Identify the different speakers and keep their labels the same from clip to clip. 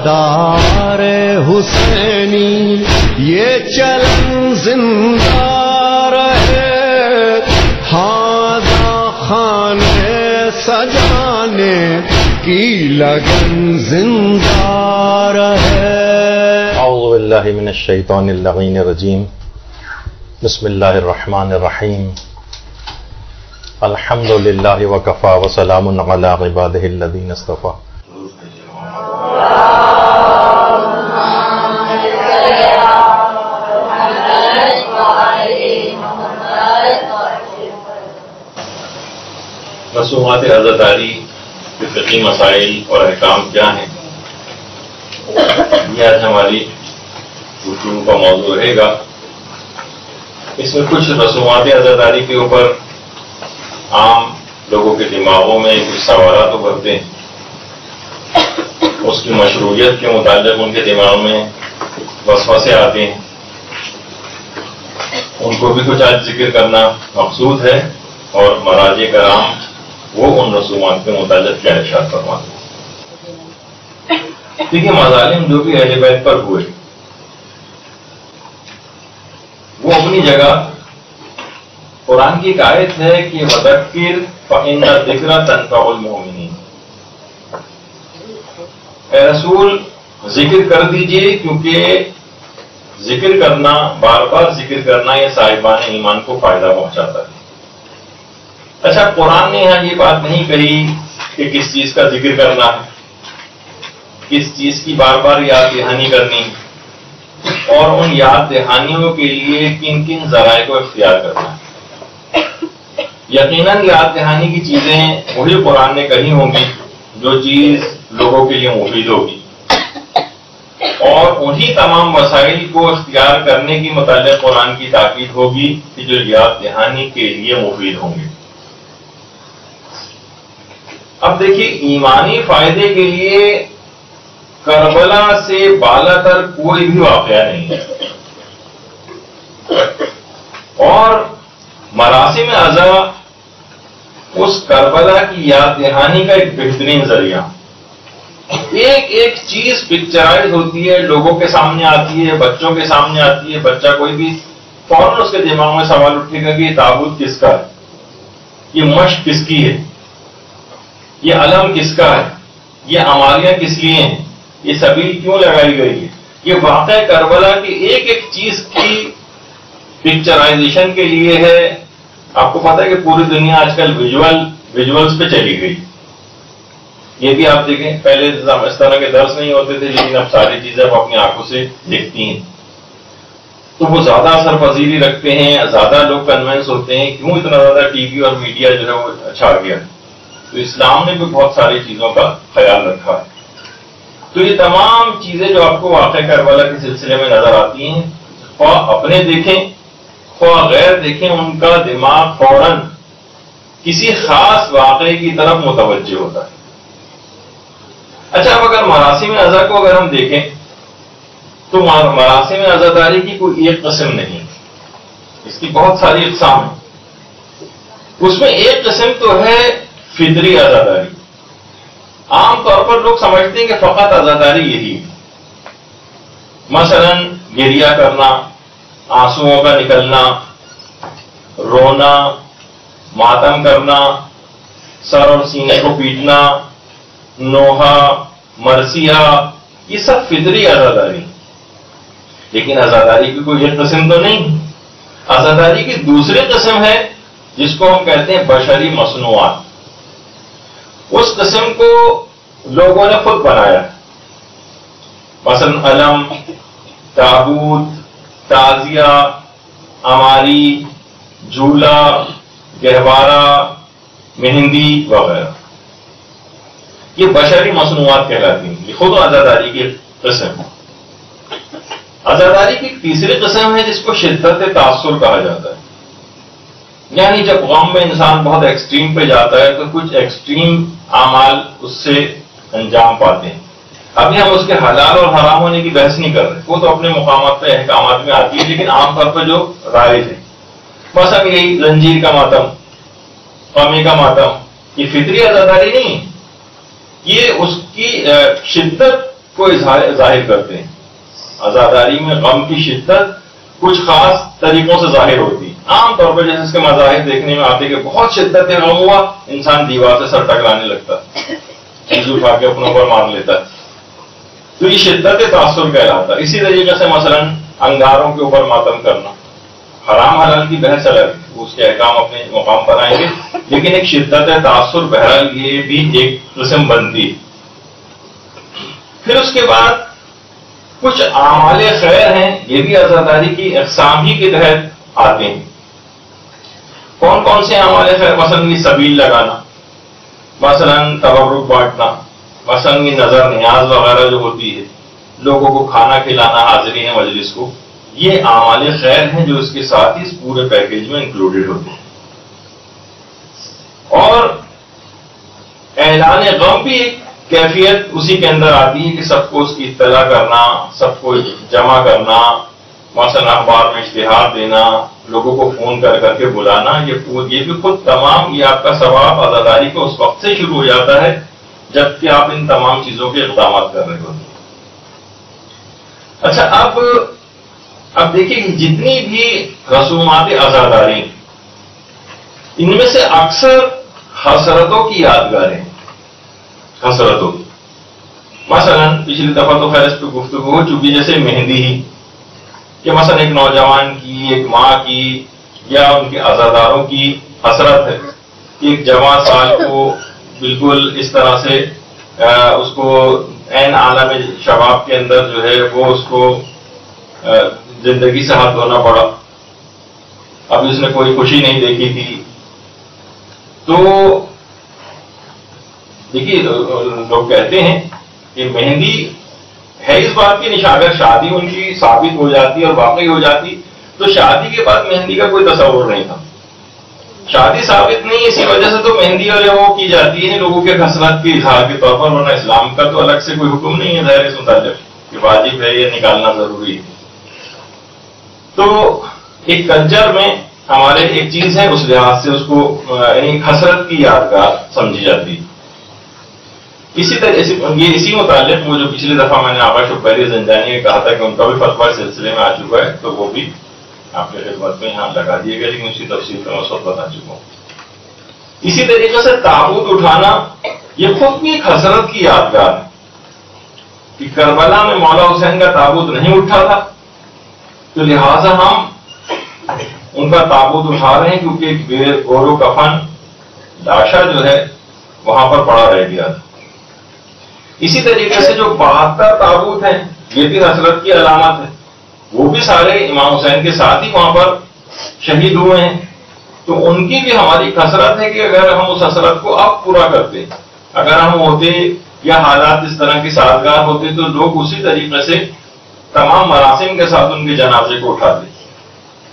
Speaker 1: دار حسینی یہ چلن زندہ رہے، ہاذا خانے سجانے کی لگن زندہ رہے۔
Speaker 2: اعوذ باللہ من الشیطان اللعین الرجیم، بسم اللہ الرحمن الرحیم، الحمد للہ وکفی وسلام علی عبادہ الذین اصطفی۔
Speaker 3: رسومات عزاداری کے فقہی مسائل اور احکام کیا ہیں، یہ آج ہماری گفتگو کا موضوع رہے گا۔ اس میں کچھ رسومات عزاداری کے اوپر عام لوگوں کے دماغوں میں کچھ سوالات ابھرتے ہیں، اس کی مشروعیت کے متعلق ان کے دماغ میں وسوسے آتے ہیں، ان کو بھی کچھ آج ذکر کرنا مقصود ہے، اور مراجع کرام وہ ان رسومات کے متعلق کیا ارشاد فرماتے ہیں۔ دیکھیے، مظالم جو بھی اہل بیت پر ہوئے وہ اپنی جگہ، قرآن کی ایک آیت ہے کہ وَذَكِّرْ فَإِنَّ الذِّكْرَ تَنفَعُ الْمُؤْمِنِينَ، اے رسول ذکر کر دیجئے، کیونکہ ذکر کرنا، بار بار ذکر کرنا، یہ صاحبان ایمان کو فائدہ پہنچاتا ہے۔ اچھا، قرآن نے یہاں یہ بات نہیں کہی کہ کس چیز کا ذکر کرنا ہے، کس چیز کی بار بار یاد دہانی کرنی، اور ان یاد دہانیوں کے لیے کن کن ذرائع کو اختیار کرنا ہے۔ یقیناً یاد دہانی کی چیزیں وہی قرآن نے کہی ہوں گی جو چیز لوگوں کے لیے مفید ہوگی، اور انہی تمام وسائل کو اختیار کرنے کی متعلق قرآن کی تاکید ہوگی کہ جو یاد دہانی کے لیے مفید ہوں گے۔ اب دیکھیے، ایمانی فائدے کے لیے کربلا سے بالا تر کوئی بھی واقعہ نہیں ہے، اور مراسم عزا اس کربلا کی یاد دہانی کا ایک بہترین ذریعہ۔ ایک ایک چیز پکچرائز ہوتی ہے، لوگوں کے سامنے آتی ہے، بچوں کے سامنے آتی ہے، بچہ کوئی بھی فوراً اس کے دماغ میں سوال اٹھے گا کہ یہ تابوت کس کا ہے، یہ مشق کس کی ہے، یہ علم کس کا ہے، یہ عمالیاں کس لیے ہیں، یہ سبیل کیوں لگائی گئی ہے۔ یہ واقعہ کربلا کی ایک ایک چیز کی پکچرائزیشن کے لیے ہے۔ آپ کو پتا ہے کہ پوری دنیا آج کل ویژولز پہ چلی گئی۔ یہ بھی آپ دیکھیں، پہلے اس طرح کے درس نہیں ہوتے تھے، لیکن اب ساری چیزیں آپ اپنی آنکھوں سے دیکھتی ہیں، تو وہ زیادہ اثر پذیری رکھتے ہیں، زیادہ لوگ کنونس ہوتے ہیں۔ کیوں اتنا زیادہ ٹی وی اور میڈیا جو ہے وہ چھا گیا؟ تو اسلام نے بھی بہت ساری چیزوں کا خیال رکھا ہے۔ تو یہ تمام چیزیں جو آپ کو واقعہ کربلا کے سلسلے میں نظر آتی ہیں، خواہ اپنے دیکھیں خواہ غیر دیکھیں، ان کا دماغ فوراً کسی خاص واقعے کی طرف متوجہ ہوتا ہے۔ اچھا، اب اگر مراسم عزا کو اگر ہم دیکھیں تو مراسم عزاداری کی کوئی ایک قسم نہیں، اس کی بہت ساری اقسام ہیں۔ اس میں ایک قسم تو ہے فطری عزاداری۔ عام طور پر لوگ سمجھتے ہیں کہ فقط عزاداری یہی ہے، مثلا گریہ کرنا، آنسوؤں کا نکلنا، رونا، ماتم کرنا، سر اور سینے کو پیٹنا، نوحہ، مرثیہ، یہ سب فطری عزاداری۔ لیکن عزاداری کی کوئی ایک قسم تو نہیں۔ عزاداری کی دوسری قسم ہے جس کو ہم کہتے ہیں بشری مصنوعات۔ اس قسم کو لوگوں نے خود بنایا، مثلا علم، تابوت، تعزیہ، عماری، جھولا، گہوارہ، مہندی وغیرہ، یہ بشری مصنوعات کہلاتی ہیں۔ یہ خود عزاداری کی قسم ہے۔ عزاداری کی تیسری قسم ہے جس کو شدت تاثر کہا جاتا ہے، یعنی جب غم میں انسان بہت ایکسٹریم پہ جاتا ہے تو کچھ ایکسٹریم اعمال اس سے انجام پاتے ہیں۔ ابھی ہم اس کے حلال اور حرام ہونے کی بحث نہیں کر رہے، وہ تو اپنے مقامات پہ احکامات میں آتی ہے، لیکن عام طور پر جو رائج ہے، مثلا یہی زنجیر کا ماتم، قمی کا ماتم، یہ فطری عزاداری نہیں، یہ اس کی شدت کو ظاہر کرتے ہیں. عزاداری میں غم کی شدت کچھ خاص طریقوں سے ظاہر ہوتی ہے. عام طور پر جیسے اس کے مظاہر دیکھنے میں آتے کہ بہت شدت غم ہوا، انسان دیوار سے سر ٹکرانے لگتا، چیز اٹھا کے اپنے اوپر مار لیتا ہے، تو یہ شدت تاثر کہلاتا ہے. اسی طریقے سے مثلا انگاروں کے اوپر ماتم کرنا، حرام حلال کی بحث الگ، اس کے احکام اپنے مقام پر آئیں گے، لیکن ایک شدت تاثر بہرحال یہ بھی ایک قسم بنتی. پھر اس کے بعد کچھ اعمال خیر ہیں، یہ بھی عزاداری کی اقسام ہی کے تحت آتے ہیں. کون کون سے اعمال خیر؟ مثلا یہ سبیل لگانا، مثلا تبرک بانٹنا، مثلا یہ نظر نیاز وغیرہ جو ہوتی ہے، لوگوں کو کھانا کھلانا، حاضرین مجلس کو، یہ اعمال خیر ہیں جو اس کے ساتھ ہی اس پورے پیکیج میں انکلوڈڈ ہوتے ہیں. اور اعلان غم بھی ایک کیفیت اسی کے اندر آتی ہے کہ سب کو اس کی اطلاع کرنا، سب کو جمع کرنا، مثلا اخبار میں اشتہار دینا، لوگوں کو فون کر کر کے بلانا، یہ بھی خود تمام یہ آپ کا ثواب عزاداری کو اس وقت سے شروع ہو جاتا ہے جبکہ آپ ان تمام چیزوں کے اقدامات کر رہے ہوتے ہیں. اچھا، اب دیکھیں جتنی بھی رسومات عزاداری ان میں سے اکثر حسرتوں کی یادگاریں، حسرتوں کی. مثلا پچھلی دفعہ تو خیر اس پہ گفتگو ہو چکی، جیسے مہندی ہی، کہ مثلا ایک نوجوان کی، ایک ماں کی یا ان کے عزاداروں کی حسرت ہے کہ ایک جوان سال کو بالکل اس طرح سے اس کو عین عالم شباب کے اندر جو ہے وہ اس کو زندگی سے ہاتھ دھونا پڑا. ابھی اس نے کوئی خوشی نہیں دیکھی تھی. تو دیکھیے لوگ کہتے ہیں کہ مہندی ہے اس بات کی نشان، اگر شادی ان کی ثابت ہو جاتی اور واقعی ہو جاتی تو شادی کے بعد مہندی کا کوئی تصور نہیں تھا. شادی ثابت نہیں، اسی وجہ سے تو مہندی اور وہ کی جاتی ہے لوگوں کے حسرت کے اظہار کے طور پر، ورنہ اسلام کا تو الگ سے کوئی حکم نہیں ہے ظاہر اس متعلق کہ واجب ہے یہ نکالنا ضروری ہے. تو ایک کلچر میں ہمارے ایک چیز ہے، اس لحاظ سے اس کو یعنی حسرت کی یادگار سمجھی جاتی ہے. اسی طرح یہ اسی متعلق وہ جو پچھلی دفعہ میں نے آقا شبیر زنجانی نے کہا تھا کہ ان کا بھی فتویٰ سلسلے میں آ چکا ہے، تو وہ بھی آپ کے خدمت میں یہاں لگا دیے گئے، لیکن اسی تفصیل میں اس وقت بتا چکا ہوں. اسی طریقے سے تابوت اٹھانا یہ خود بھی ایک حسرت کی یادگار ہے کہ کربلا میں مولا حسین کا تابوت نہیں اٹھا تھا، تو لہذا ہم ان کا تابوت اٹھا رہے ہیں کیونکہ ایک بے گور و کفن لاشا جو ہے وہاں پر پڑا رہ گیا تھا. اسی طریقے سے جو 72 تابوت ہیں یہ بھی حسرت کی علامت ہے، وہ بھی سارے امام حسین کے ساتھ ہی وہاں پر شہید ہوئے ہیں. تو ان کی بھی ہماری حسرت ہے کہ اگر ہم اس حسرت کو اب پورا کرتے، اگر ہم ہوتے یا حالات اس طرح کی سازگار ہوتے تو لوگ اسی طریقے سے تمام مراسم کے ساتھ ان کے جنازے کو اٹھاتے.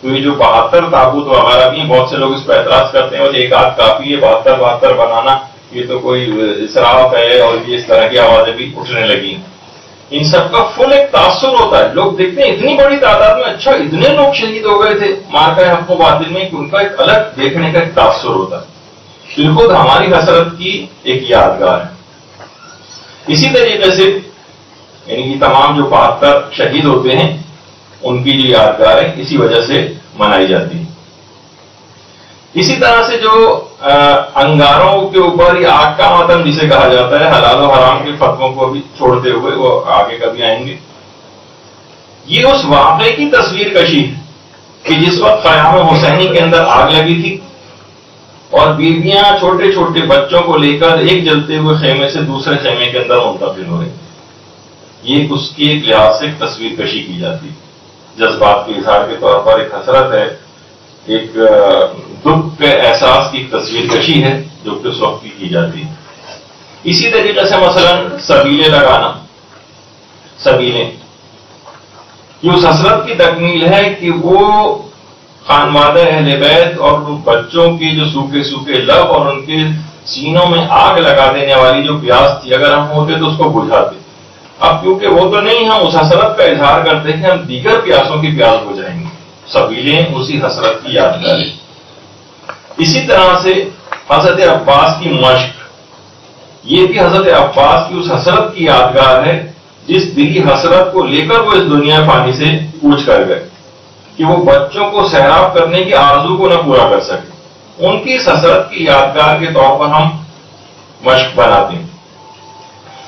Speaker 3: تو یہ جو 72 تابوت وغیرہ بھی ہیں، بہت سے لوگ اس پہ اعتراض کرتے ہیں اور ایک آدھ کافی ہے 72 بنانا، یہ تو کوئی اسراف ہے، اور یہ اس طرح کی آوازیں بھی اٹھنے لگی. ان سب کا فل ایک تاثر ہوتا ہے، لوگ دیکھتے ہیں اتنی بڑی تعداد میں، اچھا اتنے لوگ شہید ہو گئے تھے مارکہ حق و باطل میں، کہ ان کا ایک الگ دیکھنے کا ایک تاثر ہوتا ہے. خود ہماری حسرت کی ایک یادگار ہے. اسی طریقے سے یعنی کہ تمام جو 72 شہید ہوتے ہیں ان کی جو یادگار ہے اسی وجہ سے منائی جاتی ہے. اسی طرح سے جو انگاروں کے اوپر یہ آگ کا ماتم جسے کہا جاتا ہے، حلال و حرام کے فتووں کو بھی چھوڑتے ہوئے، وہ آگے کبھی آئیں گے. یہ اس واقعے کی تصویر کشی ہے کہ جس وقت قیام حسینی کے اندر آگ لگی تھی اور بیویاں چھوٹے چھوٹے بچوں کو لے کر ایک جلتے ہوئے خیمے سے دوسرے خیمے کے اندر منتقل ہو رہے. یہ اس کی ایک لحاظ سے تصویر کشی کی جاتی ہے، جذبات کے اظہار کے طور پر ایک حسرت ہے، ایک دکھ کے احساس کی تصویر کشی ہے جو کہ اس وقت کی جاتی ہے. اسی طریقے سے مثلا سبیلیں لگانا، سبیلیں یہ اس حسرت کی تکمیل ہے کہ وہ خانوادہ اہل بیت اور بچوں کے جو سوکھے سوکھے لب اور ان کے سینوں میں آگ لگا دینے والی جو پیاس تھی، اگر ہم ہوتے تو اس کو بجھاتے. اب کیونکہ وہ تو نہیں، ہم اس حسرت کا اظہار کرتے ہیں کہ ہم دیگر پیاسوں کی پیاس بجھائیں گے. سبیلیں اسی حسرت کی یادگار ہے. اسی طرح سے حضرت عباس کی مشق، یہ بھی حضرت عباس کی اس حسرت کی یادگار ہے جس دلی حسرت کو لے کر وہ اس دنیا فانی سے کوچ کر گئے کہ وہ بچوں کو سیراب کرنے کی آرزو کو نہ پورا کر سکے. ان کی اس حسرت کی یادگار کے طور پر ہم مشق بناتے ہیں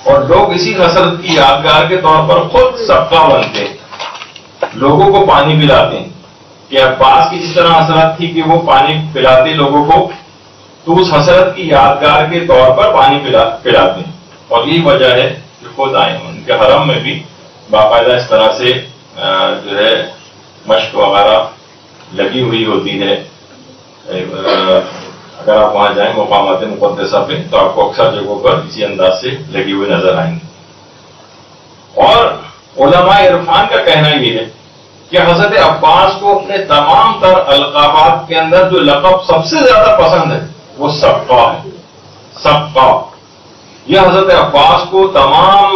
Speaker 3: اور لوگ اسی حسرت کی یادگار کے طور پر خود سبقہ بنتے ہیں, لوگوں کو پانی پلاتے ہیں. کہ عباس کی جس طرح حسرت تھی کہ وہ پانی پلاتے لوگوں کو, تو اس حسرت کی یادگار کے طور پر پانی پلاتے ہیں. اور یہی وجہ ہے کہ خود آئے ان کے حرم میں بھی باقاعدہ اس طرح سے جو ہے مشق وغیرہ لگی ہوئی ہوتی ہے. اگر آپ وہاں جائیں مقامات مقدسہ پہ تو آپ کو اکثر جگہوں پر اسی انداز سے لگی ہوئی نظر آئیں گے. اور علماء عرفان کا کہنا یہ ہے کہ حضرت عباس کو اپنے تمام تر القابات کے اندر جو لقب سب سے زیادہ پسند ہے وہ سبقہ ہے. سبقہ یہ حضرت عباس کو تمام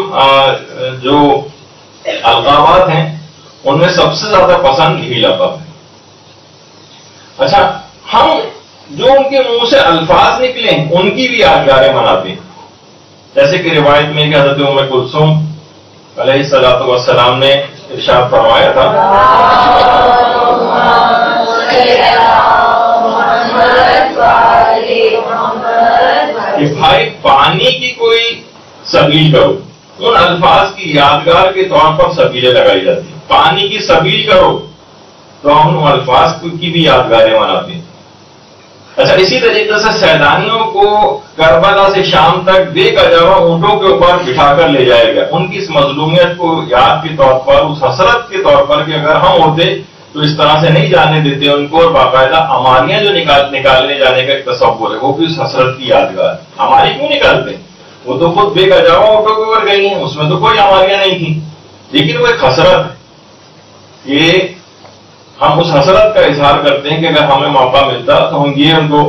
Speaker 3: جو القابات ہیں ان میں سب سے زیادہ پسند یہی لقب ہے. اچھا, ہم جو ان کے منہ سے الفاظ نکلے ان کی بھی یادگاریں مناتے ہیں. جیسے کہ روایت میں کہ حضرت ام کلثوم علیہ الصلوۃ والسلام نے ارشاد فرمایا تھا کہ بھائی پانی کی کوئی سبیل کرو. ان الفاظ کی یادگار کے طور پر سبیلیں لگائی جاتی ہیں. پانی کی سبیل کرو تو ہم ان الفاظ کی بھی یادگاریں مناتے ہیں. اچھا, اسی طریقے سے سیلانیوں کو کربلا سے شام تک بے کجاوا اونٹوں کے اوپر بٹھا کر لے جائے گا ان کی اس مظلومیت کو یاد کے طور پر, اس حسرت کے طور پر کہ اگر ہم ہوتے تو اس طرح سے نہیں جانے دیتے ان کو. اور باقاعدہ ہماریاں جو نکالنے جانے کا ایک تصور ہے وہ بھی اس حسرت کی یادگار. ہماری کیوں نکالتے ہیں؟ وہ تو خود بے کجاوا اونٹوں کے اوپر گئی ہیں, اس میں تو کوئی ہماریاں نہیں تھیں, لیکن وہ ایک حسرت ہے کہ ہم اس حسرت کا اظہار کرتے ہیں کہ اگر ہمیں موقع ملتا تو ہم یہ ان کو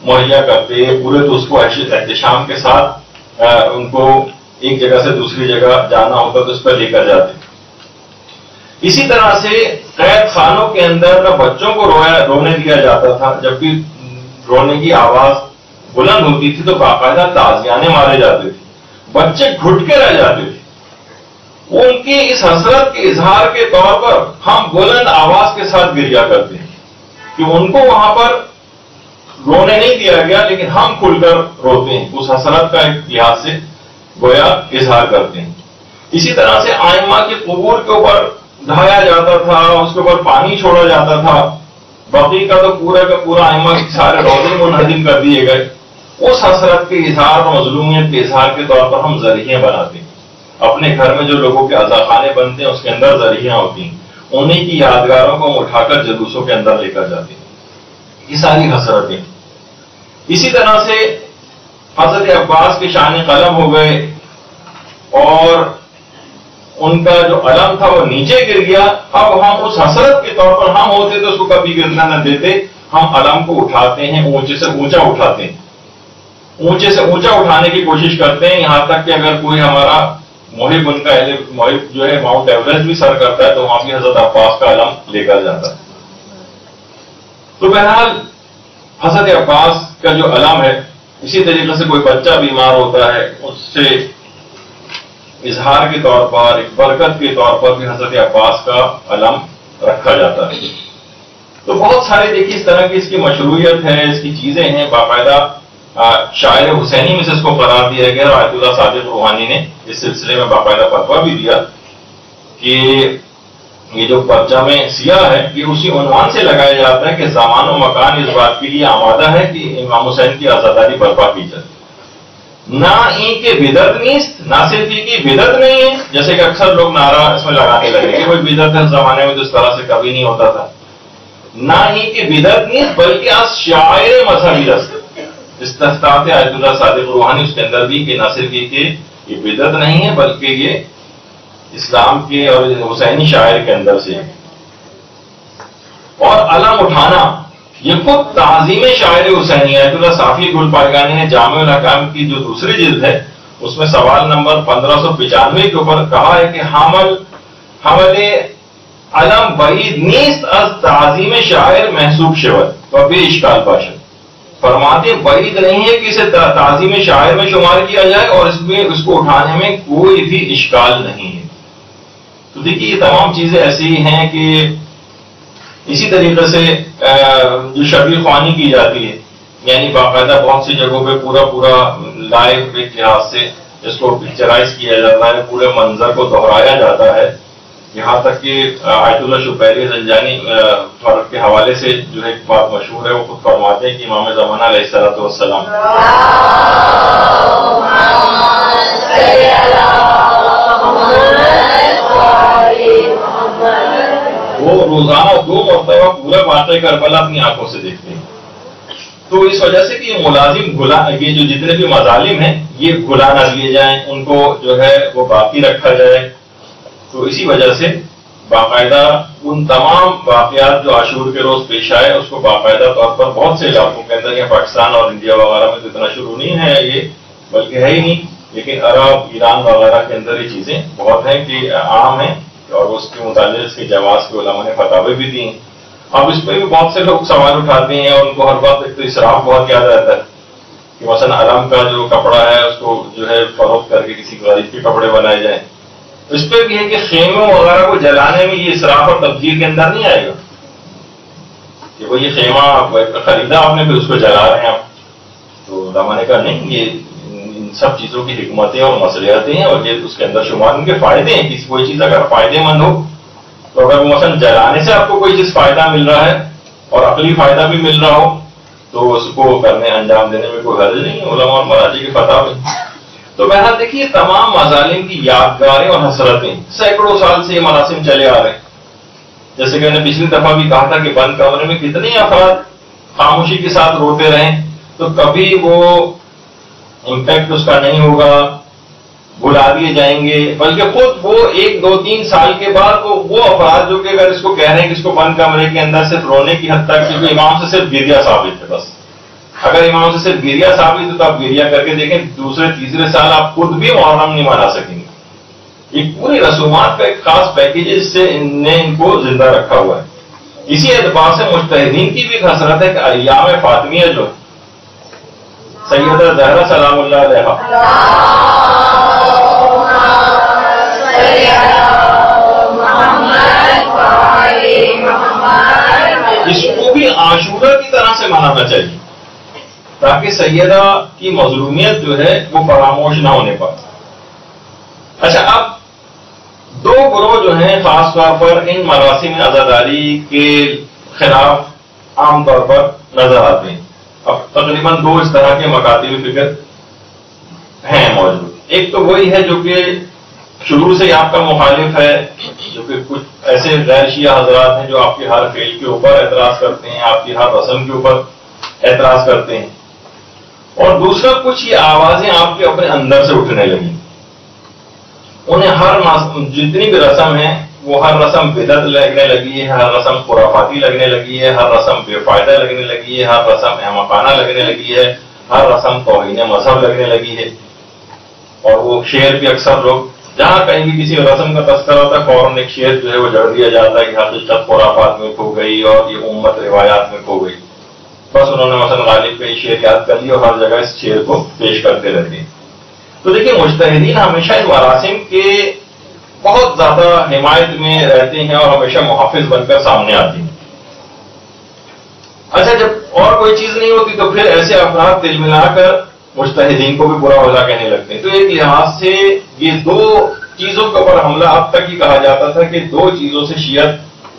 Speaker 3: مہیا کرتے پورے تو اس کو احتشام کے ساتھ ان کو ایک جگہ سے دوسری جگہ جانا ہوتا تو اس پر لے کر جاتے. اسی طرح سے قید خانوں کے اندر نہ بچوں کو رونے دیا جاتا تھا, جبکہ رونے کی آواز بلند ہوتی تھی تو باقاعدہ تازیانے مارے جاتے تھے, بچے گھٹ کے رہ جاتے تھے. ان کی اس حسرت کے اظہار کے طور پر ہم بلند آواز کے ساتھ گریا کرتے ہیں کہ ان کو وہاں پر رونے نہیں دیا گیا لیکن ہم کھل کر روتے ہیں. اس حسرت کا ایک لحاظ سے گویا اظہار کرتے ہیں. اسی طرح سے آئمہ کے قبور کے اوپر دھایا جاتا تھا, اس کے اوپر پانی چھوڑا جاتا تھا. باقی کا تو پورا کا پورا آئمہ کے سارے روزے منہدم کر دیے گئے. اس حسرت کے اظہار اور مظلومیت کے اظہار کے طور پر ہم ذریعے بناتے ہیں. اپنے گھر میں جو لوگوں کے عزاخانے بنتے ہیں اس کے اندر ذریعہ ہوتی ہیں, انہیں کی یادگاروں کو ہم اٹھا کر جلوسوں کے اندر لے کر جاتے ہیں. یہ ساری حسرتیں. اسی طرح سے حضرت عباس کے شان قلم ہو گئے اور ان کا جو علم تھا وہ نیچے گر گیا. اب ہم اس حسرت کے طور پر ہم ہوتے تو اس کو کبھی گرنا نہ دیتے, ہم علم کو اٹھاتے ہیں, اونچے سے اونچا اٹھاتے ہیں, اونچے سے اونچا اٹھانے کی کوشش کرتے ہیں. یہاں تک کہ اگر کوئی ہمارا محب ان کا محب جو ہے ماؤنٹ ایوریسٹ بھی سر کرتا ہے تو وہاں بھی حضرت عباس کا علم لے کر جاتا ہے. تو بہرحال حضرت عباس کا جو علم ہے, اسی طریقے سے کوئی بچہ بیمار ہوتا ہے اس سے اظہار کے طور پر, ایک برکت کے طور پر بھی حضرت عباس کا علم رکھا جاتا ہے. تو بہت سارے دیکھیے اس طرح کی اس کی مشروعیت ہے, اس کی چیزیں ہیں. باقاعدہ شاعر حسینی میں سے اس کو قرار دیا گیا. آیت اللہ صادق روحانی نے اس سلسلے میں باقاعدہ فتویٰ بھی دیا کہ یہ جو پرچم سیاہ ہے یہ اسی عنوان سے لگایا جاتا ہے کہ زمان و مکان اس بات کے لیے آمادہ ہے کہ امام حسین کی آزاداری برپا کی جائے. نہ ان کے بدعت نیست, نہ صرف ان کی بدعت نہیں ہے جیسے کہ اکثر لوگ نعرہ اس میں لگانے لگے کہ کوئی بدعت ہے, زمانے میں تو اس طرح سے کبھی نہیں ہوتا تھا. نہ ان کی بدعت نیست بلکہ از شاعر مذہبی رست استحقاق آیت اللہ صادق روحانی اس کے اندر بھی کہ نہ صرف یہ بدعت نہیں ہے بلکہ یہ اسلام کے اور حسینی شاعر کے اندر سے ہے. اور علم اٹھانا یہ خود تعظیم شاعر حسینی آیت اللہ صافی گل پائگانی نے جامع الاحکام کی جو دوسری جلد ہے اس میں سوال نمبر 1595 کے اوپر کہا ہے کہ حمل علم بعید نیست از تعظیم شاعر محسوب شود و بے اشکال باشد. فرماتے بعید نہیں ہے کہ اسے تعظیم شاعر میں شمار کیا جائے اور اس کو اٹھانے میں کوئی بھی اشکال نہیں ہے. تو دیکھیے یہ تمام چیزیں ایسی ہیں کہ اسی طریقے سے جو شبیہ خوانی کی جاتی ہے، یعنی باقاعدہ بہت سی جگہوں پہ پورا لائیو ایک لحاظ سے اس کو پکچرائز کیا جاتا ہے، پورے منظر کو دہرایا جاتا ہے، یہاں تک کہ آیت اللہ شبیری زنجانی فرق کے حوالے سے جو ایک بات مشہور ہے، وہ خود فرماتے ہیں کہ امام زمانہ علیہ الصلوۃ والسلام وہ روزانہ 2 مرتبہ پورا واقعہ کربلا اپنی آنکھوں سے دیکھتے ہیں. تو اس وجہ سے کہ یہ ملازم یہ جو جتنے بھی مظالم ہیں یہ بھلا نہ لیے جائیں، ان کو جو ہے وہ باقی رکھا جائے. تو اسی وجہ سے باقاعدہ ان تمام واقعات جو عاشور کے روز پیش آئے اس کو باقاعدہ طور پر بہت سے علاقوں کے اندر، یا پاکستان اور انڈیا وغیرہ میں تو اتنا شروع نہیں ہے یہ، بلکہ ہے ہی نہیں، لیکن عرب ایران وغیرہ کے اندر یہ چیزیں بہت ہیں کہ عام ہیں، اور اس کے متعلق اس کے جواز کے علماء نے فتاوی بھی دی ہیں. اب اس پہ بھی بہت سے لوگ سوال اٹھاتے ہیں اور ان کو ہر بات ایک تو اسراف بہت یاد رہتا ہے کہ مثلا علم کا جو کپڑا ہے اس کو جو ہے فروخت کر کے کسی غریب کے کپڑے بنائے جائیں. اس پہ بھی ہے کہ خیموں وغیرہ کو جلانے میں یہ اسراف اور تبذیر کے اندر نہیں آئے گا کہ وہ یہ خیمہ خریدا آپ نے پھر اس کو جلا رہے ہیں آپ. تو علماء نے کہا نہیں، یہ ان سب چیزوں کی حکمتیں اور مصلحتیں ہیں اور یہ اس کے اندر شمار ان کے فائدے ہیں. کسی کوئی چیز اگر فائدے مند ہو تو اگر مثلا جلانے سے آپ کو کوئی چیز فائدہ مل رہا ہے اور عقلی فائدہ بھی مل رہا ہو تو اس کو کرنے انجام دینے میں کوئی حرج نہیں ہے، علماء اور مراجع کے فتاوی. تو بہرحال دیکھیے تمام مظالم کی یادگاریں اور حسرتیں سینکڑوں سال سے یہ مراسم چلے آ رہے ہیں. جیسے کہ میں نے پچھلی دفعہ بھی کہا تھا کہ بند کمرے میں کتنے افراد خاموشی کے ساتھ روتے رہیں تو کبھی وہ امپیکٹ اس کا نہیں ہوگا، بھلا دیے جائیں گے، بلکہ خود وہ 1 2 3 سال کے بعد وہ افراد جو کہ اگر اس کو کہہ رہے ہیں کہ اس کو بند کمرے کے اندر صرف رونے کی حد تک، کیونکہ امام سے صرف گریہ ثابت ہے. بس اگر امام سے صرف گریہ ثابت ہے تو آپ گریہ کر کے دیکھیں، دوسرے تیسرے سال آپ خود بھی محرم نہیں منا سکیں گے. یہ پوری رسومات کا ایک خاص پیکیج اس سے ان کو زندہ رکھا ہوا ہے. اسی اعتبار سے مجتہدین کی بھی ایک حسرت ہے کہ ایام فاطمیہ جو سیدہ زہرا سلام اللہ علیہا اس کو بھی عاشورہ کی طرح سے منانا چاہیے تاکہ سیدہ کی مظلومیت جو ہے وہ فراموش نہ ہونے پائے. اچھا، اب 2 گروہ جو ہیں خاص طور پر ان مراسم عزاداری کے خلاف عام طور پر نظر آتے ہیں. اب تقریباً 2 اس طرح کے مکاتب فکر ہیں موجود. ایک تو وہی ہے جو کہ شروع سے آپ کا مخالف ہے، جو کہ کچھ ایسے غیر شیعہ حضرات ہیں جو آپ کے ہر فعل کے اوپر اعتراض کرتے ہیں، آپ کی ہر رسم کے اوپر اعتراض کرتے ہیں. اور دوسرا کچھ یہ آوازیں آپ کے اپنے اندر سے اٹھنے لگی. انہیں ہر جتنی بھی رسم ہے وہ ہر رسم بدعت لگنے لگی ہے، ہر رسم خرافاتی لگنے لگی ہے، ہر رسم بے فائدہ لگنے لگی ہے، ہر رسم احمقانہ لگنے لگی ہے، ہر رسم توہین مذہب لگنے لگی ہے. اور وہ شعر بھی اکثر لوگ جہاں کہیں بھی کسی رسم کا تذکرہ ہوتا ہے فوراً ایک شعر جو ہے وہ جڑ دیا جاتا ہے کہ حقیقت خرافات میں کھو گئی اور یہ امت روایات میں کھو گئی. بس انہوں نے مثلا غالب کا یہ شعر یاد کر لیا اور ہر جگہ اس شعر کو پیش کرتے رہتے ہیں. تو دیکھیں مجتہدین ہمیشہ ان مراسم کے بہت زیادہ حمایت میں رہتے ہیں اور ہمیشہ محافظ بن کر سامنے آتے ہیں. اچھا، جب اور کوئی چیز نہیں ہوتی تو پھر ایسے افراد دل ملا کر مجتہدین کو بھی برا بھلا کہنے لگتے ہیں. تو ایک لحاظ سے یہ 2 چیزوں کے اوپر حملہ اب تک ہی کہا جاتا تھا کہ 2 چیزوں سے شیعت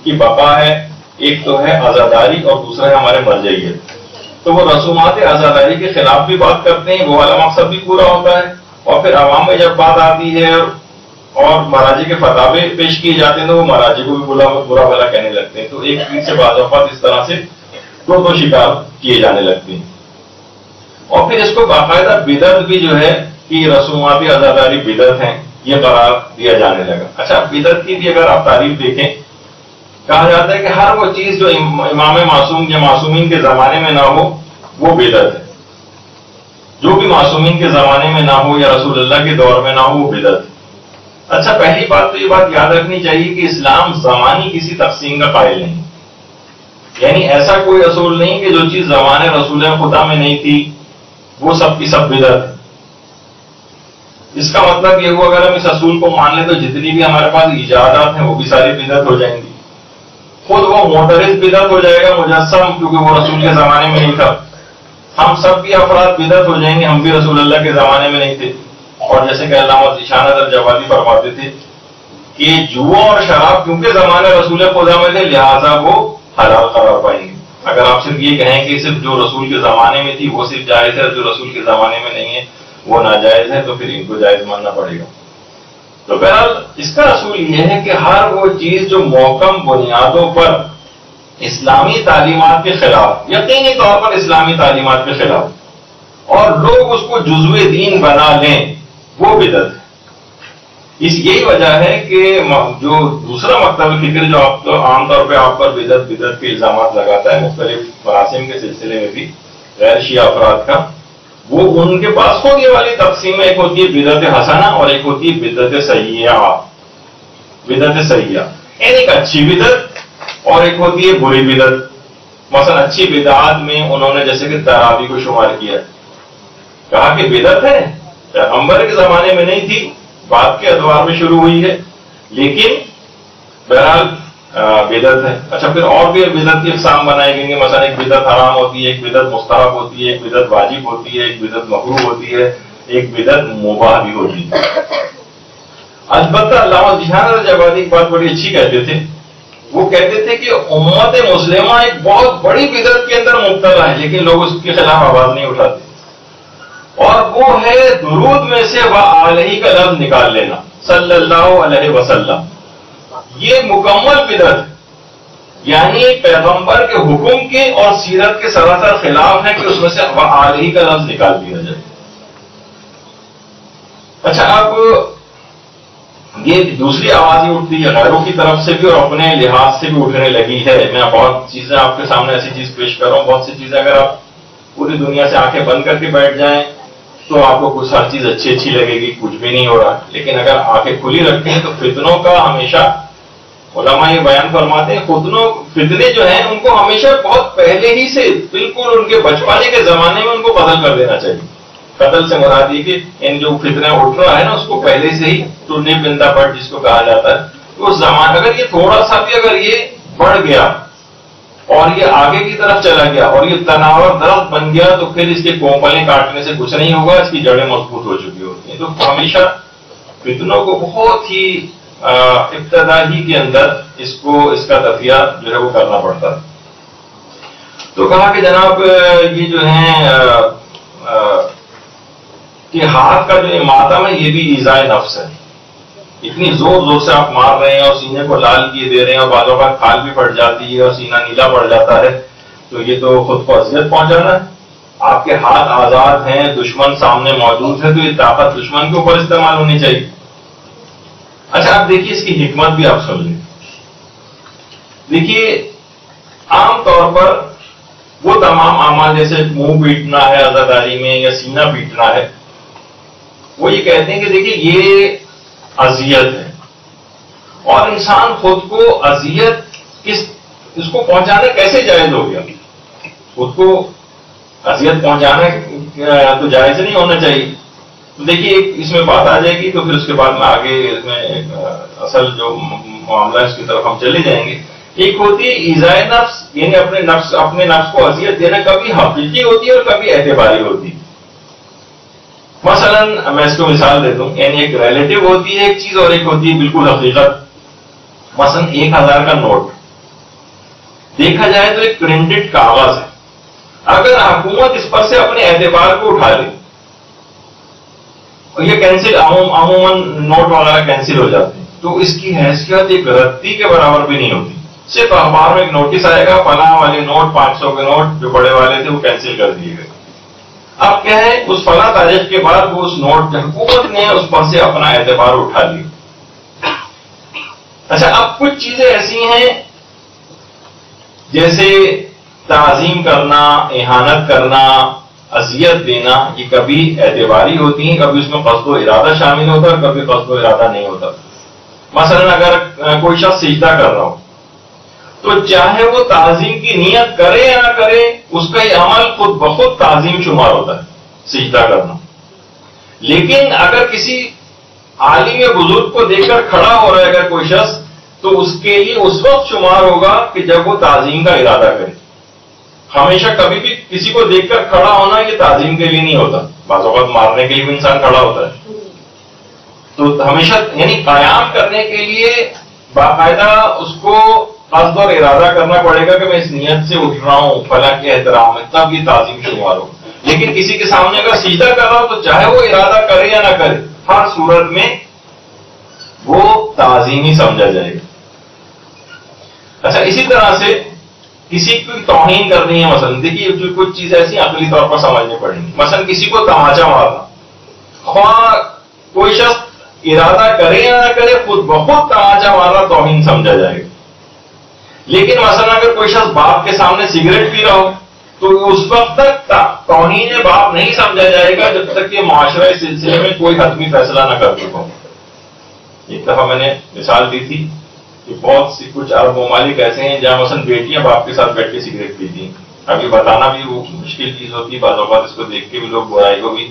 Speaker 3: کی بقا ہے، ایک تو ہے عزاداری اور دوسرا ہے ہمارے مرجعیت. تو وہ رسومات عزاداری کے خلاف بھی بات کرتے ہیں، وہ والا مقصد بھی پورا ہوتا ہے، اور پھر عوام میں جب بات آتی ہے اور مراجع کے فتاوے پیش کیے جاتے ہیں تو وہ مراجع کو بھی برا بھلا کہنے لگتے ہیں. تو ایک چیز سے بعض اوقات اس طرح سے 2 شکار کیے جانے لگتے ہیں. اور پھر اس کو باقاعدہ بدعت بھی جو ہے کہ رسومات عزاداری بدعت ہیں یہ قرار دیا جانے لگا. اچھا، بدعت کی بھی اگر آپ تعریف دیکھیں، کہا جاتا ہے کہ ہر وہ چیز جو امام معصوم یا معصومین کے زمانے میں نہ ہو وہ بدعت ہے. جو بھی معصومین کے زمانے میں نہ ہو یا رسول اللہ کے دور میں نہ ہو وہ بدعت ہے. اچھا، پہلی بات تو یہ بات یاد رکھنی چاہیے کہ اسلام زمانی کسی تقسیم کا قائل نہیں. یعنی ایسا کوئی رسول نہیں کہ جو چیز زمانے رسول خدا میں نہیں تھی وہ سب کی سب بدعت ہے. اس کا مطلب یہ ہوا اگر ہم اس اصول کو مان لیں تو جتنی بھی ہمارے پاس ایجادات ہیں وہ بھی ساری بدعت ہو جائیں گی. خود وہ معترض بدعت ہو جائے گا مجسم، کیونکہ وہ رسول کے زمانے میں نہیں تھا. ہم سب بھی افراد بدعت ہو جائیں گے، ہم بھی رسول اللہ کے زمانے میں نہیں تھے. اور جیسے کہ علامہ ذیشان الجوادی فرماتے تھے کہ جوا اور شراب کیونکہ زمانے رسول خدا میں تھے لہذا وہ حلال قرار پائیں گے. اگر آپ صرف یہ کہیں کہ صرف جو رسول کے زمانے میں تھی وہ صرف جائز ہے، جو رسول کے زمانے میں نہیں ہے وہ ناجائز ہے، تو پھر ان کو جائز ماننا پڑے گا. تو بہرحال اس کا اصول یہ ہے کہ ہر وہ چیز جو محکم بنیادوں پر اسلامی تعلیمات کے خلاف، یقینی طور پر اسلامی تعلیمات کے خلاف، اور لوگ اس کو جزو دین بنا لیں وہ بدعت ہے. یہی وجہ ہے کہ جو دوسرا مکتب فکر جو آپ تو عام طور پہ آپ پر بدعت کے الزامات لگاتا ہے مختلف مراسم کے سلسلے میں بھی غیر شیعہ افراد کا، وہ ان کے پاس خود یہ والی تقسیم ایک ہوتی ہے بدعت حسنہ اور ایک ہوتی ہے بدعت سیئہ. بدعت سیئہ یعنی ایک اچھی بدعت اور ایک ہوتی ہے بری بدعت. مثلا اچھی بدعات میں انہوں نے جیسے کہ تراویح کو شمار کیا، کہا کہ بدعت ہے، پیغمبر کے زمانے میں نہیں تھی، بعد کے ادوار میں شروع ہوئی ہے، لیکن بہرحال بدعت ہے. اچھا پھر اور بھی بدعت کی اقسام بنائی گئی ہیں. مثلا ایک بدعت حرام ہوتی ہے، ایک بدعت مستحب ہوتی ہے، ایک بدعت واجب ہوتی ہے، ایک بدعت مکروہ ہوتی ہے، ایک بدعت مباح بھی ہوتی ہے. البتہ علامہ ذیشان الجوادی ایک بات بڑی اچھی کہتے تھے، وہ کہتے تھے کہ امت مسلمہ ایک بہت بڑی بدعت کے اندر مبتلا ہے لیکن لوگ اس کے خلاف آواز نہیں اٹھاتے، اور وہ ہے درود میں سے وعلیہ کا لفظ نکال لینا، صلی اللہ علیہ وسلم. یہ مکمل بدعت ہے، یعنی پیغمبر کے حکم کے اور سیرت کے سراسر خلاف ہے کہ اس میں سے وعلیہ کا لفظ نکال دیا جائے. اچھا اب یہ دوسری آوازیں اٹھتی ہے غیروں کی طرف سے بھی اور اپنے لحاظ سے بھی اٹھنے لگی ہے. میں بہت چیزیں آپ کے سامنے ایسی چیز پیش کر رہا ہوں، بہت سی چیزیں اگر آپ پوری دنیا سے آنکھیں بند کر کے بیٹھ جائیں تو آپ کو کچھ ہر چیز اچھی لگے گی، کچھ بھی نہیں ہو رہا. لیکن اگر آنکھیں کھلی رکھتے ہیں تو فتنوں کا ہمیشہ علماء یہ بیان فرماتے ہیں، فتنے جو ہیں ان کو ہمیشہ بہت پہلے ہی سے بالکل ان کے بچپنے کے زمانے میں ان کو قتل کر دینا چاہیے. قتل سے مراد یہ کہ ان جو فتنہ اٹھ رہا ہے نا اس کو پہلے سے ہی ٹرنے پندہ پٹ جس کو کہا جاتا ہے، تو اس زمانے اگر یہ تھوڑا سا بھی اگر یہ بڑھ گیا اور یہ آگے کی طرف چلا گیا اور یہ تناور درخت بن گیا تو پھر اس کے کومپلیں کاٹنے سے کچھ نہیں ہوگا، اس کی جڑیں مضبوط ہو چکی ہوتی ہیں. تو ہمیشہ فتنوں کو بہت ہی ابتدا ہی کے اندر اس کا تفیہ جو ہے وہ کرنا پڑتا ہے. تو کہا کہ جناب یہ جو ہے کہ ہاتھ کا جو ماتم ہے یہ بھی ایذائے نفس ہے. اتنی زور سے آپ مار رہے ہیں اور سینے کو لال کیے دے رہے ہیں اور بعض اوقات کھال بھی پڑ جاتی ہے اور سینہ نیلا پڑ جاتا ہے، تو یہ تو خود کو اذیت پہنچانا ہے. آپ کے ہاتھ آزاد ہیں، دشمن سامنے موجود ہے، تو یہ طاقت دشمن کے اوپر استعمال ہونی چاہیے. اچھا آپ دیکھیے اس کی حکمت بھی آپ سمجھیں. دیکھیے عام طور پر وہ تمام اعمال جیسے منہ پیٹنا ہے عزاداری میں یا سینہ پیٹنا ہے، وہ یہ کہتے ہیں کہ دیکھیے یہ اذیت ہے، اور انسان خود کو اذیت اس کو پہنچانا کیسے جائز ہو گیا؟ خود کو اذیت پہنچانا تو جائز نہیں ہونا چاہیے. دیکھیے اس میں بات آ جائے گی تو پھر اس کے بعد میں آگے اس میں اصل جو معاملہ اس کی طرف ہم چلے جائیں گے. ایک ہوتی ہے ایذائے نفس، یعنی اپنے نفس کو اذیت دینا، کبھی حقیقی ہوتی ہے اور کبھی اعتباری ہوتی ہے. مثلا میں اس کو مثال دیتا ہوں، یعنی ایک ریلیٹو ہوتی ہے ایک چیز اور ایک ہوتی ہے بالکل حقیقت. مثلا 1000 کا نوٹ دیکھا جائے تو ایک پرنٹڈ کاغذ ہے، اگر حکومت اس پر سے اپنے اعتبار کو اٹھا لے اور یہ کینسل عموماً نوٹ وغیرہ کینسل ہو جاتے ہیں، تو اس کی حیثیت ایک رتی کے برابر بھی نہیں ہوتی. صرف اخبار میں ایک نوٹس آئے گا فلاں والے نوٹ 500 کے نوٹ جو بڑے والے تھے وہ کینسل کر دیے گئے. اب کیا ہے اس فلاں تاریخ کے بعد وہ اس نوٹ حکومت نے اس پر سے اپنا اعتبار اٹھا لیا. اچھا اب کچھ چیزیں ایسی ہیں جیسے تعظیم کرنا، اہانت کرنا، اذیت دینا، یہ کبھی اعتباری ہوتی ہیں، کبھی اس میں قصد و ارادہ شامل ہوتا ہے اور کبھی قصد و ارادہ نہیں ہوتا. مثلا اگر کوئی شخص سجدہ کر رہا ہو تو چاہے وہ تعظیم کی نیت کرے یا نہ کرے، اس کا یہ عمل خود بخود تعظیم شمار ہوتا ہے، سجدہ کرنا. لیکن اگر کسی عالم بزرگ کو دیکھ کر کھڑا ہو رہا ہے اگر کوئی شخص، تو اس کے لیے اس وقت شمار ہوگا کہ جب وہ تعظیم کا ارادہ کرے. ہمیشہ کبھی بھی کسی کو دیکھ کر کھڑا ہونا یہ تعظیم کے لیے نہیں ہوتا. بعض اوقات مارنے کے لیے بھی انسان کھڑا ہوتا ہے. تو ہمیشہ یعنی قیام کرنے کے لیے باقاعدہ اس کو قصد اور ارادہ کرنا پڑے گا کہ میں اس نیت سے اٹھ رہا ہوں فلاں کے احترام میں، تب یہ تعظیم شمار ہو. لیکن کسی کے سامنے اگر سجدہ کر رہا ہو تو چاہے وہ ارادہ کرے یا نہ کرے، ہر صورت میں وہ تعظیم ہی سمجھا جائے گا. اچھا، اسی طرح سے کسی کی توہین کرنی ہے، مثلا دیکھیے جو کچھ چیز ایسی عقلی طور پر سمجھنی پڑیں گی. مثلا کسی کو تماچا مارنا، خواہ کوئی شخص ارادہ کرے یا نہ کرے، خود بخود تماچا مارنا توہین سمجھا جائے گا. لیکن مثلا اگر کوئی شخص باپ کے سامنے سگریٹ پی رہا ہو تو اس وقت تک توہین باپ نہیں سمجھا جائے گا جب تک کہ معاشرہ اس سلسلے میں کوئی حتمی فیصلہ نہ کر چکا ہو. ایک دفعہ میں نے مثال دی تھی کہ بہت سی کچھ عرب ممالک ایسے ہیں جہاں مثلا بیٹیاں باپ کے ساتھ بیٹھ کے سگریٹ پیتی ہیں. ابھی بتانا بھی وہ مشکل چیز ہوتی ہے، بعض اوقات اس کو دیکھ کے بھی لوگ برائی کو بھی